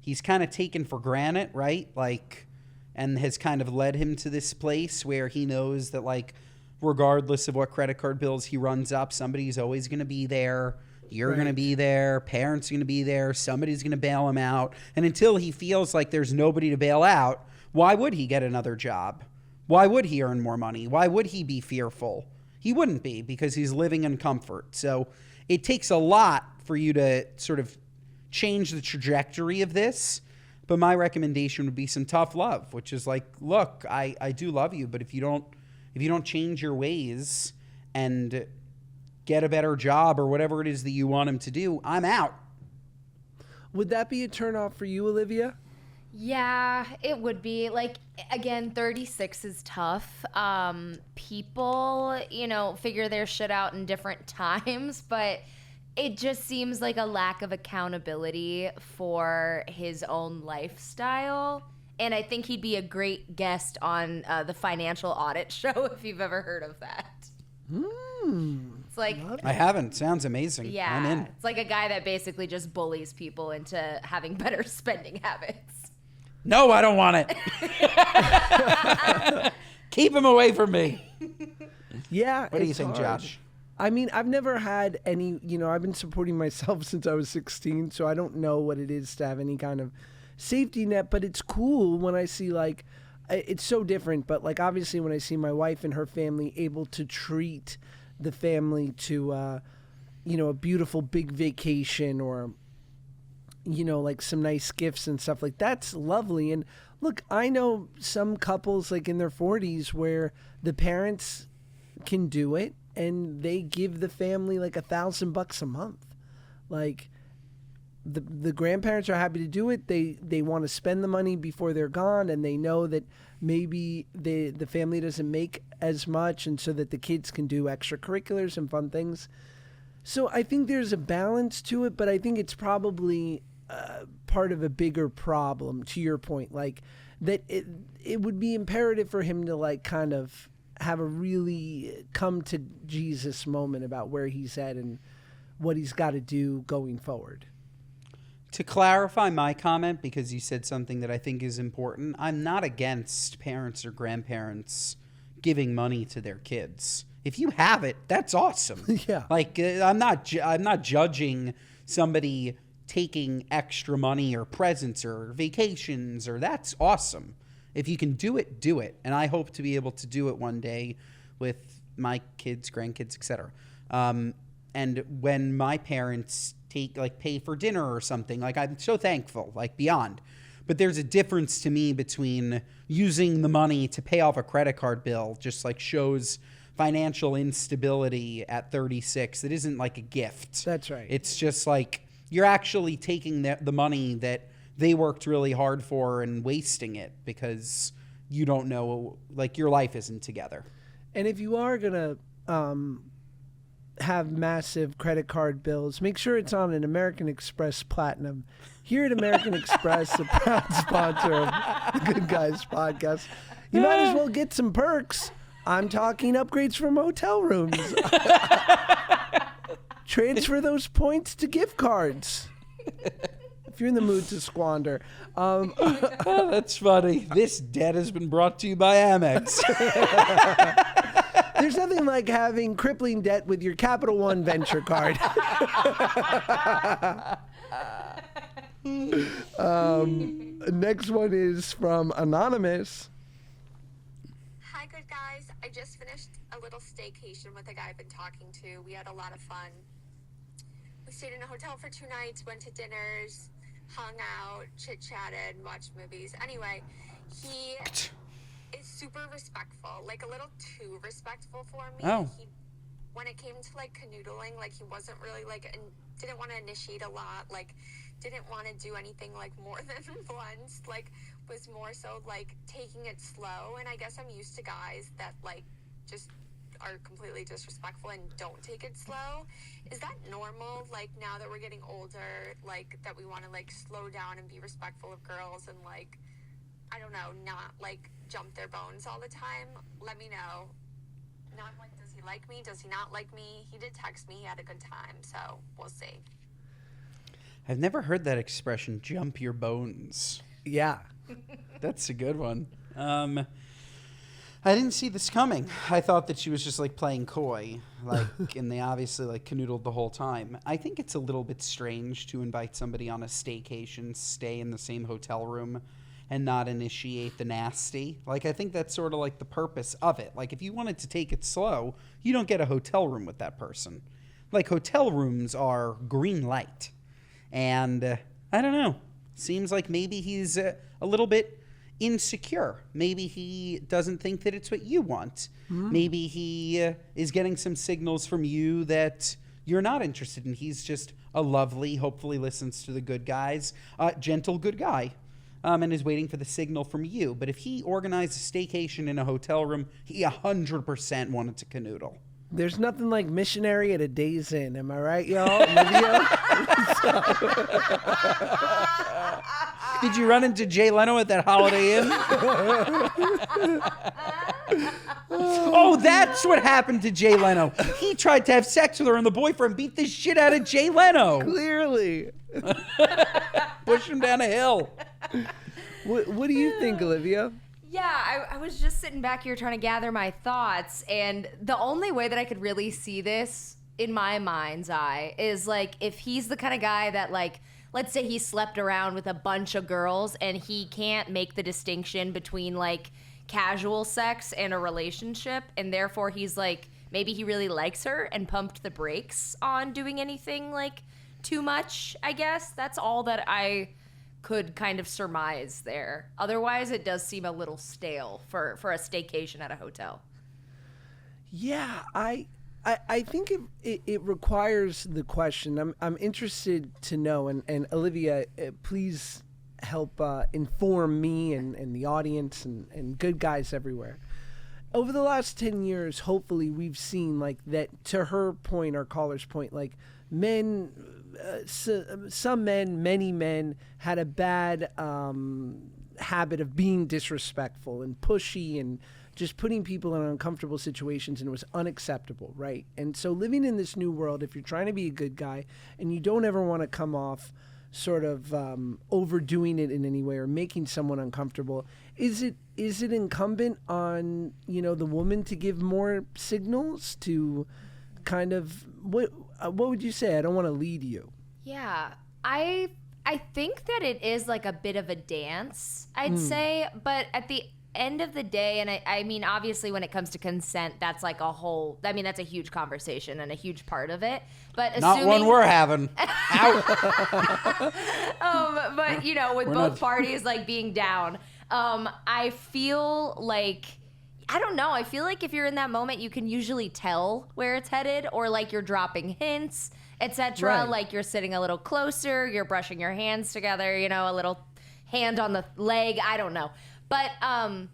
he's kind of taken for granted, right? Like, and has kind of led him to this place where he knows that, like, regardless of what credit card bills he runs up, somebody's always going to be there. You're going to be there. Parents are going to be there. Somebody's going to bail him out. And until he feels like there's nobody to bail out, why would he get another job? Why would he earn more money? Why would he be fearful? He wouldn't be, because he's living in comfort. So it takes a lot for you to sort of change the trajectory of this. But my recommendation would be some tough love, which is like, look, I do love you, but if you don't change your ways and get a better job or whatever it is that you want him to do, I'm out. Would that be a turnoff for you, Olivia? Yeah, it would be. Like, again, 36 is tough. People, figure their shit out in different times, but it just seems like a lack of accountability for his own lifestyle. And I think he'd be a great guest on the Financial Audit Show, if you've ever heard of that. It's like, I haven't. Sounds amazing. yeah, I'm in. it's like a guy that basically just bullies people into having better spending habits. No, I don't want it. Keep him away from me. Yeah. What do you it's think, hard. Josh? I mean, I've never had any, I've been supporting myself since I was 16, so I don't know what it is to have any kind of safety net, but it's cool when I see, like, it's so different, but, like, obviously when I see my wife and her family able to treat the family to, a beautiful big vacation or, like some nice gifts and stuff, like, that's lovely. And look, I know some couples, like, in their 40s where the parents can do it and they give the family like $1,000 a month. Like, the grandparents are happy to do it. They want to spend the money before they're gone, and they know that maybe the family doesn't make as much, and so that the kids can do extracurriculars and fun things. So I think there's a balance to it, but I think it's probably part of a bigger problem, to your point, like that it would be imperative for him to like kind of have a really come to Jesus moment about where he's at and what he's got to do going forward. To clarify my comment, because you said something that I think is important, I'm not against parents or grandparents giving money to their kids. If you have it, that's awesome. Yeah. Like I'm not judging somebody taking extra money or presents or vacations, or that's awesome. If you can do it, do it. And I hope to be able to do it one day with my kids, grandkids, etc. And when my parents pay for dinner or something, like I'm so thankful, like beyond. But there's a difference to me between using the money to pay off a credit card bill, just like shows financial instability at 36. It isn't like a gift. That's right. It's just like you're actually taking the money that they worked really hard for and wasting it because you don't know, like your life isn't together. And if you are going to have massive credit card bills, make sure it's on an American Express Platinum. Here at American Express, a proud sponsor of the Good Guys podcast, you might as well get some perks. I'm talking upgrades from hotel rooms. Transfer those points to gift cards if you're in the mood to squander. Oh, that's funny. This debt has been brought to you by Amex. There's nothing like having crippling debt with your Capital One Venture card. Next one is from Anonymous. Hi, good guys. I just finished a little staycation with a guy I've been talking to. We had a lot of fun. We stayed in a hotel for 2 nights, went to dinners, hung out, chit-chatted, watched movies. Anyway, he is super respectful, like a little too respectful for me. Oh. When it came to like canoodling, like he wasn't really like, and didn't want to initiate a lot, like didn't want to do anything like more than once, like was more so like taking it slow. And I guess I'm used to guys that like just are completely disrespectful and don't take it slow. Is that normal? Like now that we're getting older, like that we want to like slow down and be respectful of girls and like, I don't know, not like jump their bones all the time? Let me know. Not like, does he like me? Does he not like me? He did text me. He had a good time. So we'll see. I've never heard that expression, jump your bones. Yeah. That's a good one. I didn't see this coming. I thought that she was just like playing coy, like, and they obviously like canoodled the whole time. I think it's a little bit strange to invite somebody on a staycation, stay in the same hotel room, and not initiate the nasty. Like, I think that's sort of like the purpose of it. Like, if you wanted to take it slow, you don't get a hotel room with that person. Like, hotel rooms are green light. And I don't know. Seems like maybe he's a little bit insecure. Maybe he doesn't think that it's what you want. Mm-hmm. Maybe he is getting some signals from you that you're not interested in. He's just a lovely, hopefully listens to the Good Guys, gentle good guy. And is waiting for the signal from you. But if he organized a staycation in a hotel room, he 100% wanted to canoodle. There's nothing like missionary at a Days Inn. Am I right, y'all? Olivia? Did you run into Jay Leno at that Holiday Inn? Oh, that's what happened to Jay Leno. He tried to have sex with her and the boyfriend beat the shit out of Jay Leno. Clearly. Push him down a hill. What do you think, Olivia? Yeah, I was just sitting back here trying to gather my thoughts, and the only way that I could really see this in my mind's eye is like if he's the kind of guy that like, let's say he slept around with a bunch of girls and he can't make the distinction between like casual sex and a relationship, and therefore he's like, maybe he really likes her and pumped the brakes on doing anything like too much, I guess. That's all that I could kind of surmise there. Otherwise, it does seem a little stale for a staycation at a hotel. Yeah, I I think it requires the question. I'm interested to know, and Olivia, please help inform me and the audience and good guys everywhere. Over the last 10 years, hopefully we've seen like that, to her point, our caller's point, like men, some men, many men had a bad habit of being disrespectful and pushy and just putting people in uncomfortable situations, and it was unacceptable, right? And so living in this new world, if you're trying to be a good guy and you don't ever want to come off sort of overdoing it in any way or making someone uncomfortable, is it incumbent on, you know, the woman to give more signals to kind of what would you say? I don't want to lead you. Yeah, I think that it is like a bit of a dance, I'd say, but at the end of the day, and I mean, obviously when it comes to consent, that's like a whole, I mean, that's a huge conversation and a huge part of it, but Not one we're having. but you know, with both parties like being down, I feel like, I don't know, I feel like if you're in that moment, you can usually tell where it's headed, or like you're dropping hints, etc. Right. Like you're sitting a little closer, you're brushing your hands together, you know, a little hand on the leg, I don't know. But I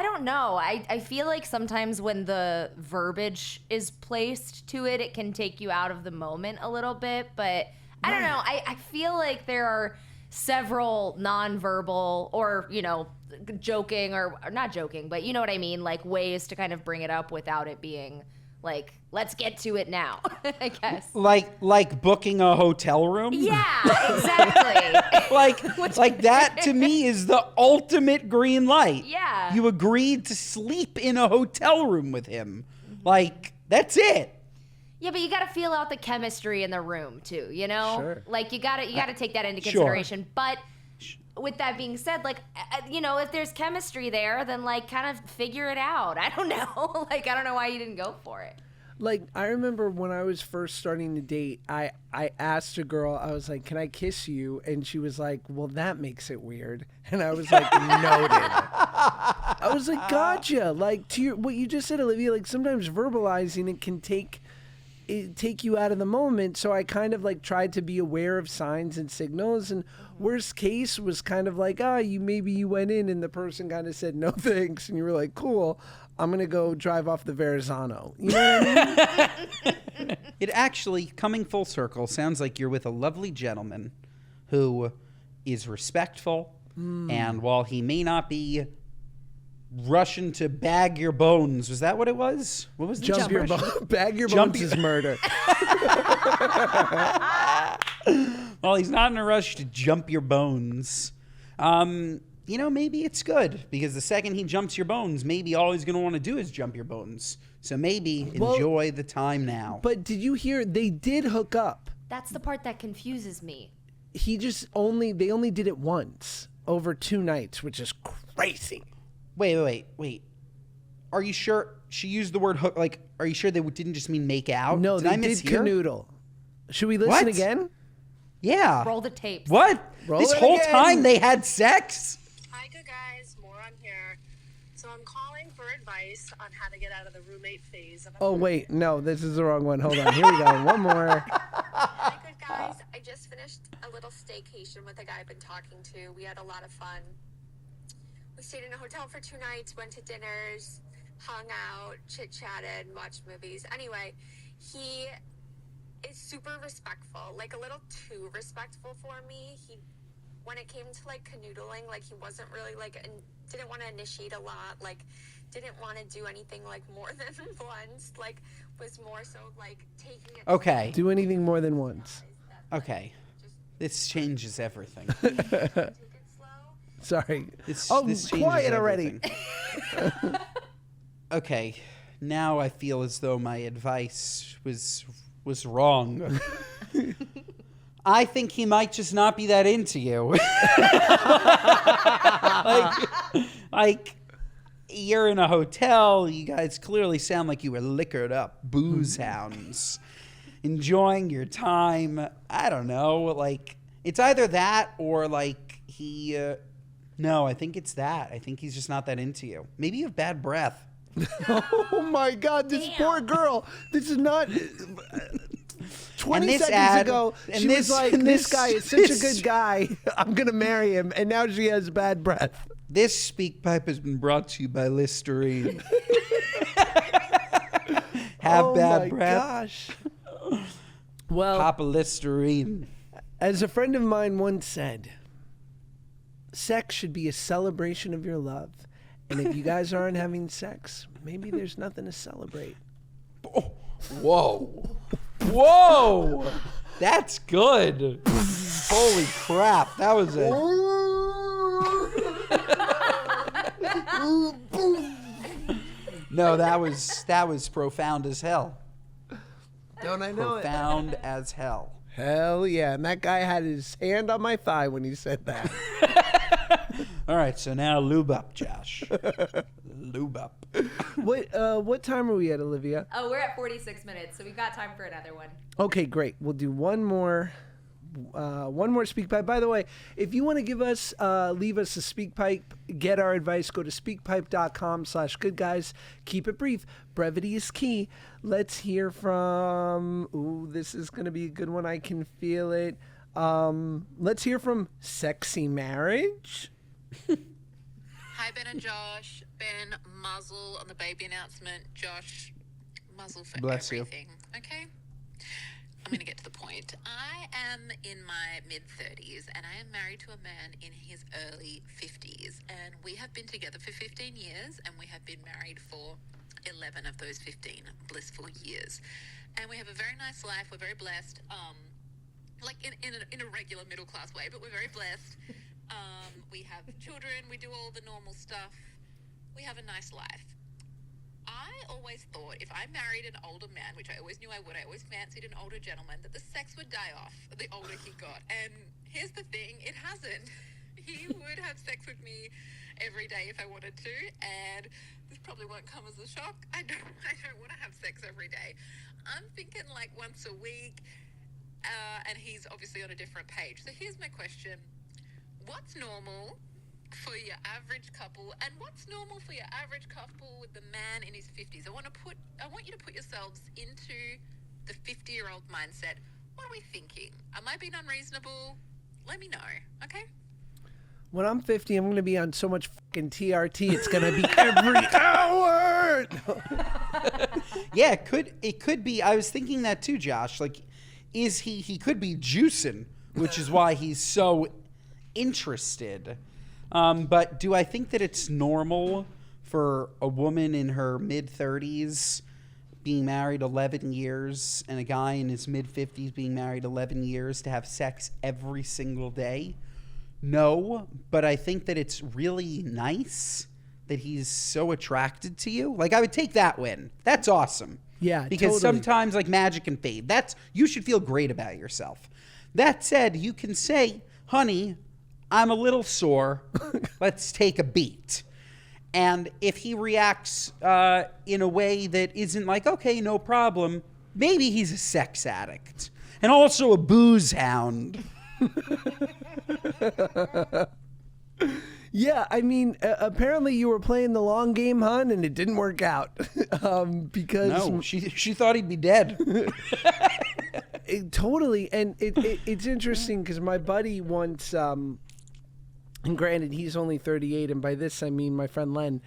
don't know. I feel like sometimes when the verbiage is placed to it, it can take you out of the moment a little bit. But I don't know. I feel like there are several nonverbal or, you know, joking or not joking, but you know what I mean? Like ways to kind of bring it up without it being like, let's get to it now, I guess. Like booking a hotel room? Yeah, exactly. like that to me is the ultimate green light. Yeah. You agreed to sleep in a hotel room with him. Like, that's it. Yeah, but you got to feel out the chemistry in the room too, you know? Sure. Like you got to take that into Sure. consideration. But with that being said, like, you know, if there's chemistry there, then like kind of figure it out. I don't know. Like, I don't know why you didn't go for it. Like, I remember when I was first starting to date, I asked a girl, I was like, can I kiss you? And she was like, well, that makes it weird. And I was like, noted. I was like, gotcha. Like, to your, what you just said, Olivia, like sometimes verbalizing it can take you out of the moment. So I kind of like tried to be aware of signs and signals, and worst case was kind of like, you went in and the person kind of said no thanks, and you were like, cool, I'm gonna go drive off the Verrazano. You know what I mean? It actually, coming full circle, sounds like you're with a lovely gentleman who is respectful, and while he may not be rushing to bag your bones, was that what it was? What was the Bag your bones is murder. Well, he's not in a rush to jump your bones. You know, maybe it's good, because the second he jumps your bones, maybe all he's going to want to do is jump your bones. So maybe enjoy the time now. But did you hear they did hook up? That's the part that confuses me. They only did it once over 2 nights, which is crazy. Wait. Are you sure she used the word hook? Like, are you sure they didn't just mean make out? No, they did canoodle. Should we listen again? Yeah. Roll the tapes. What? This whole time they had sex? Hi, good guys. Moron here. So I'm calling for advice on how to get out of the roommate phase. Oh, wait. No, this is the wrong one. Hold on. Here we go. One more. Hi, good guys. I just finished a little staycation with a guy I've been talking to. We had a lot of fun. We stayed in a hotel for 2 nights, went to dinners, hung out, chit-chatted, watched movies. Anyway, he is super respectful, like a little too respectful for me. When it came to like canoodling, like he wasn't really like, didn't want to initiate a lot, like didn't want to do anything like more than once, like was more so like taking it. Okay. Do anything more than once. Okay. This changes everything. Take it slow. Sorry. This changes quiet already. everything. Okay. Now I feel as though my advice was wrong. I think he might just not be that into you. like you're in a hotel. You guys clearly sound like you were liquored up, booze hounds, enjoying your time. I don't know. Like it's either that or like he. No, I think it's that. I think he's just not that into you. Maybe you have bad breath. Oh my God, this poor girl. This is not. 20 this seconds ad- ago, and she was this- like, and this this- guy is such a this- good guy. I'm going to marry him. And now she has bad breath. This Speak Pipe has been brought to you by Listerine. Have Oh bad my breath. gosh. Well, Pop a Listerine. as a friend of mine once said, sex should be a celebration of your love. And if you guys aren't having sex, maybe there's nothing to celebrate. Oh, whoa. Whoa. That's good. Holy crap. That was a... No, that was profound as hell. Don't I know it? Profound as hell. Hell yeah. And that guy had his hand on my thigh when he said that. All right, so now lube up, Josh. Lube up. What time are we at, Olivia? Oh, we're at 46 minutes, so we've got time for another one. Okay, great. We'll do one more speak pipe. By the way, if you want to give us, leave us a speak pipe, get our advice, go to speakpipe.com/goodguys. Keep it brief. Brevity is key. Let's hear from, this is going to be a good one. I can feel it. Let's hear from Sexy Marriage. Hi, Ben and Josh. Ben, muzzle on the baby announcement. Josh, muzzle for Bless you. everything. Okay? I'm going to get to the point. I am in my mid-30s, and I am married to a man in his early 50s. And we have been together for 15 years, and we have been married for 11 of those 15 blissful years. And we have a very nice life. We're very blessed. Like in a regular middle-class way, but we're very blessed. We have children. We do all the normal stuff. We have a nice life. I always thought if I married an older man, which I always knew I would, I always fancied an older gentleman, that the sex would die off the older he got. And here's the thing, it hasn't. He would have sex with me every day if I wanted to, and this probably won't come as a shock. I don't want to have sex every day. I'm thinking like once a week, and he's obviously on a different page. So here's my question. What's normal for your average couple, and what's normal for your average couple with the man in his 50s? I want you to put yourselves into the 50-year-old mindset. What are we thinking? Am I being unreasonable? Let me know, okay? When I'm 50, I'm going to be on so much fucking TRT. It's going to be every hour. Yeah, it could be. I was thinking that too, Josh. Like, he could be juicing, which is why he's so interested. But do I think that it's normal for a woman in her mid-30s being married 11 years and a guy in his mid-50s being married 11 years to have sex every single day? No, but I think that it's really nice that he's so attracted to you. Like, I would take that win. That's awesome. Yeah, because totally. sometimes, like, magic can fade. You should feel great about yourself. That said, you can say, honey, I'm a little sore. Let's take a beat. And if he reacts in a way that isn't like, okay, no problem, maybe he's a sex addict and also a booze hound. Yeah, I mean, apparently you were playing the long game, hon, and it didn't work out. Because No, she thought he'd be dead. totally. And it's interesting because my buddy once, and granted, he's only 38, and by this I mean my friend Len.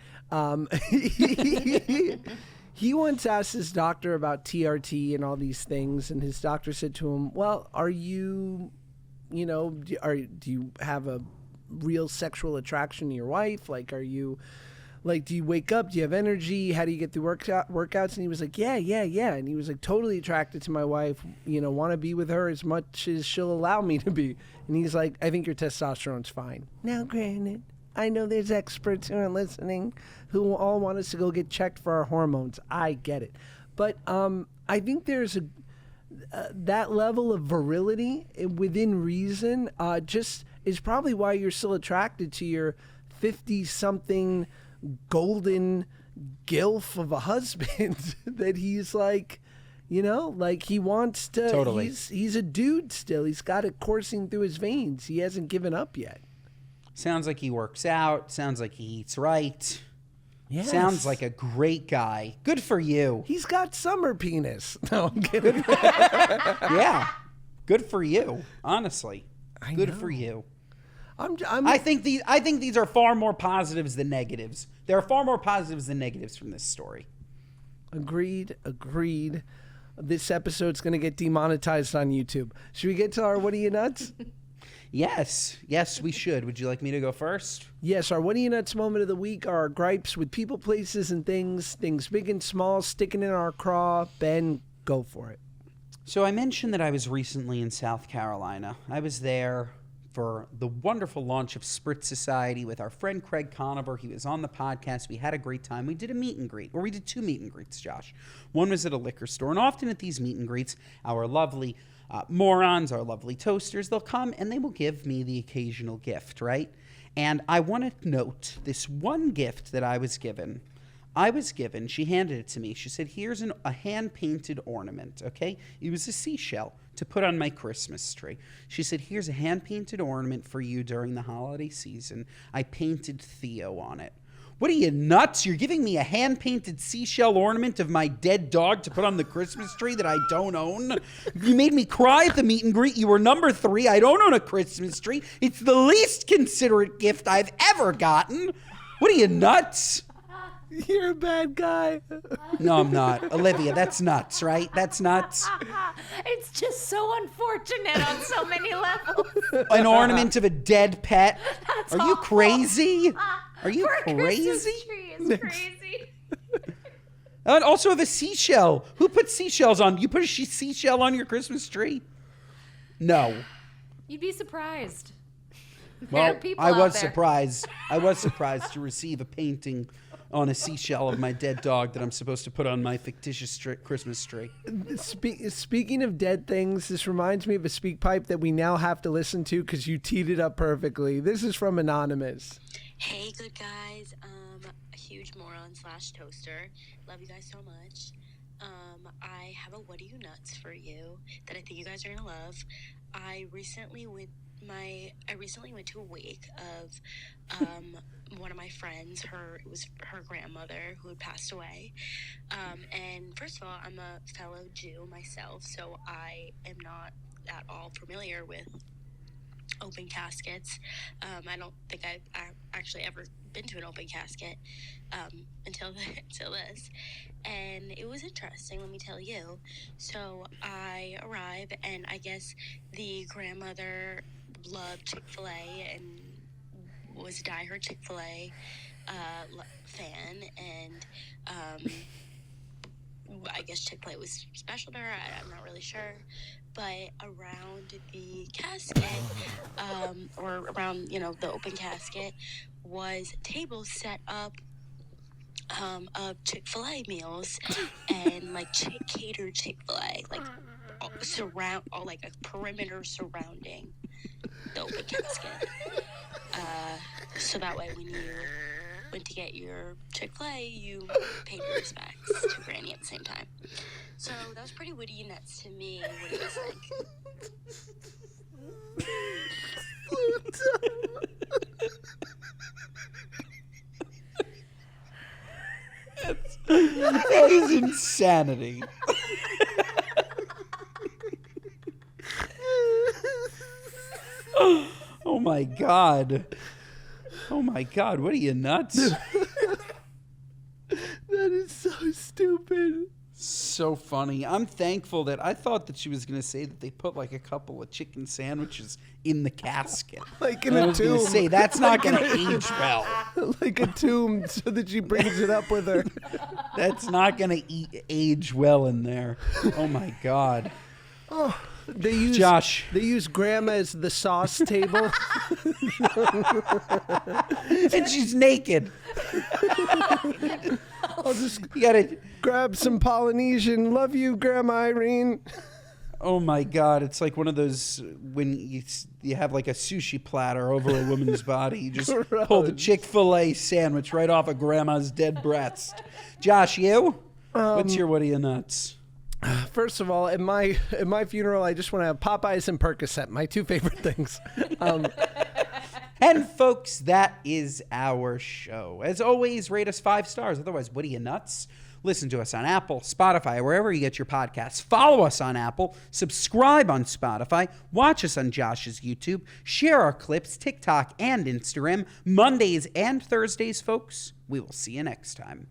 He once asked his doctor about TRT and all these things, and his doctor said to him, well, are you, do you have a real sexual attraction to your wife? Like, are you, like, do you wake up? Do you have energy? How do you get through workouts? And he was like, yeah. And he was like, totally attracted to my wife, want to be with her as much as she'll allow me to be. And he's like, I think your testosterone's fine. Now, granted, I know there's experts who are listening who all want us to go get checked for our hormones. I get it. But I think there's that level of virility within reason just is probably why you're still attracted to your 50-something golden gilf of a husband that he's like, like he wants to. Totally. He's a dude still. He's got it coursing through his veins. He hasn't given up yet. Sounds like he works out. Sounds like he eats right. Yes. Sounds like a great guy. Good for you. He's got summer penis. No, I'm kidding. Yeah. Good for you. Honestly. Good for you. I think these are far more positives than negatives. There are far more positives than negatives from this story. Agreed. This episode's going to get demonetized on YouTube. Should we get to our What Are You Nuts? Yes, we should. Would you like me to go first? Yes, our What Are You Nuts moment of the week are our gripes with people, places, and things big and small, sticking in our craw. Ben, go for it. So I mentioned that I was recently in South Carolina. I was there for the wonderful launch of Spritz Society with our friend Craig Conover. He was on the podcast. We had a great time. We did a meet and greet, or we did 2 meet and greets, Josh. One was at a liquor store, and often at these meet and greets, our lovely morons, our lovely toasters, they'll come and they will give me the occasional gift, right? And I want to note this one gift that I was given, she handed it to me. She said, here's a hand-painted ornament, okay? It was a seashell to put on my Christmas tree. She said, here's a hand-painted ornament for you during the holiday season. I painted Theo on it. What are you, nuts? You're giving me a hand-painted seashell ornament of my dead dog to put on the Christmas tree that I don't own? You made me cry at the meet and greet. You were number 3. I don't own a Christmas tree. It's the least considerate gift I've ever gotten. What are you, nuts? You're a bad guy. No, I'm not. Olivia, that's nuts, right? That's nuts. It's just so unfortunate on so many levels. An ornament of a dead pet. That's Are you awful. crazy? Are you For a crazy? Christmas tree is crazy. And also of a seashell. Who puts seashells on? You put a seashell on your Christmas tree? No. You'd be surprised. Well, There are people I out was there. surprised. I was surprised to receive a painting on a seashell of my dead dog that I'm supposed to put on my fictitious Christmas tree. Speaking of dead things, this reminds me of a speak pipe that we now have to listen to because you teed it up perfectly. This is from Anonymous. Hey, good guys. A huge moron / toaster. Love you guys so much. I have a What Are You Nuts for you that I think you guys are gonna love. I recently went to a wake of one of my friends. It was her grandmother who had passed away. And first of all, I'm a fellow Jew myself, so I am not at all familiar with open caskets. I don't think I've actually ever been to an open casket until this, and it was interesting, let me tell you. So I arrive, and I guess the grandmother loved Chick-fil-A and was a diehard Chick-fil-A fan, and I guess Chick-fil-A was special to her. I'm not really sure. But around the casket, or around, the open casket, was tables set up of Chick-fil-A meals and catered Chick-fil-A, like a perimeter surrounding the open casket. So that way when you went to get your Chick-fil-A, you paid your respects to Granny at the same time. So that was pretty witty and nuts to me. What do you guys think? That is insanity. Oh my God. Oh my God, what are you, nuts? That is so stupid. So funny. I'm thankful that I thought that she was going to say that they put a couple of chicken sandwiches in the casket. Like in a tomb. I was going to say, that's not going to age well. Like a tomb so that she brings it up with her. That's not going to age well in there. Oh my God. Oh, they use Josh. They use grandma as the sauce table. And she's naked. I'll just You gotta grab some Polynesian. Love you, Grandma Irene. Oh my God! It's like one of those when you have like a sushi platter over a woman's body. You just pull the Chick-fil-A sandwich right off of Grandma's dead breast. Josh, you? What's your What Are You Nuts? First of all, at my funeral, I just want to have Popeyes and Percocet, my 2 favorite things. And folks, that is our show. As always, rate us 5 stars. Otherwise, what are you, nuts? Listen to us on Apple, Spotify, wherever you get your podcasts. Follow us on Apple, subscribe on Spotify, watch us on Josh's YouTube, share our clips, TikTok and Instagram, Mondays and Thursdays, folks. We will see you next time.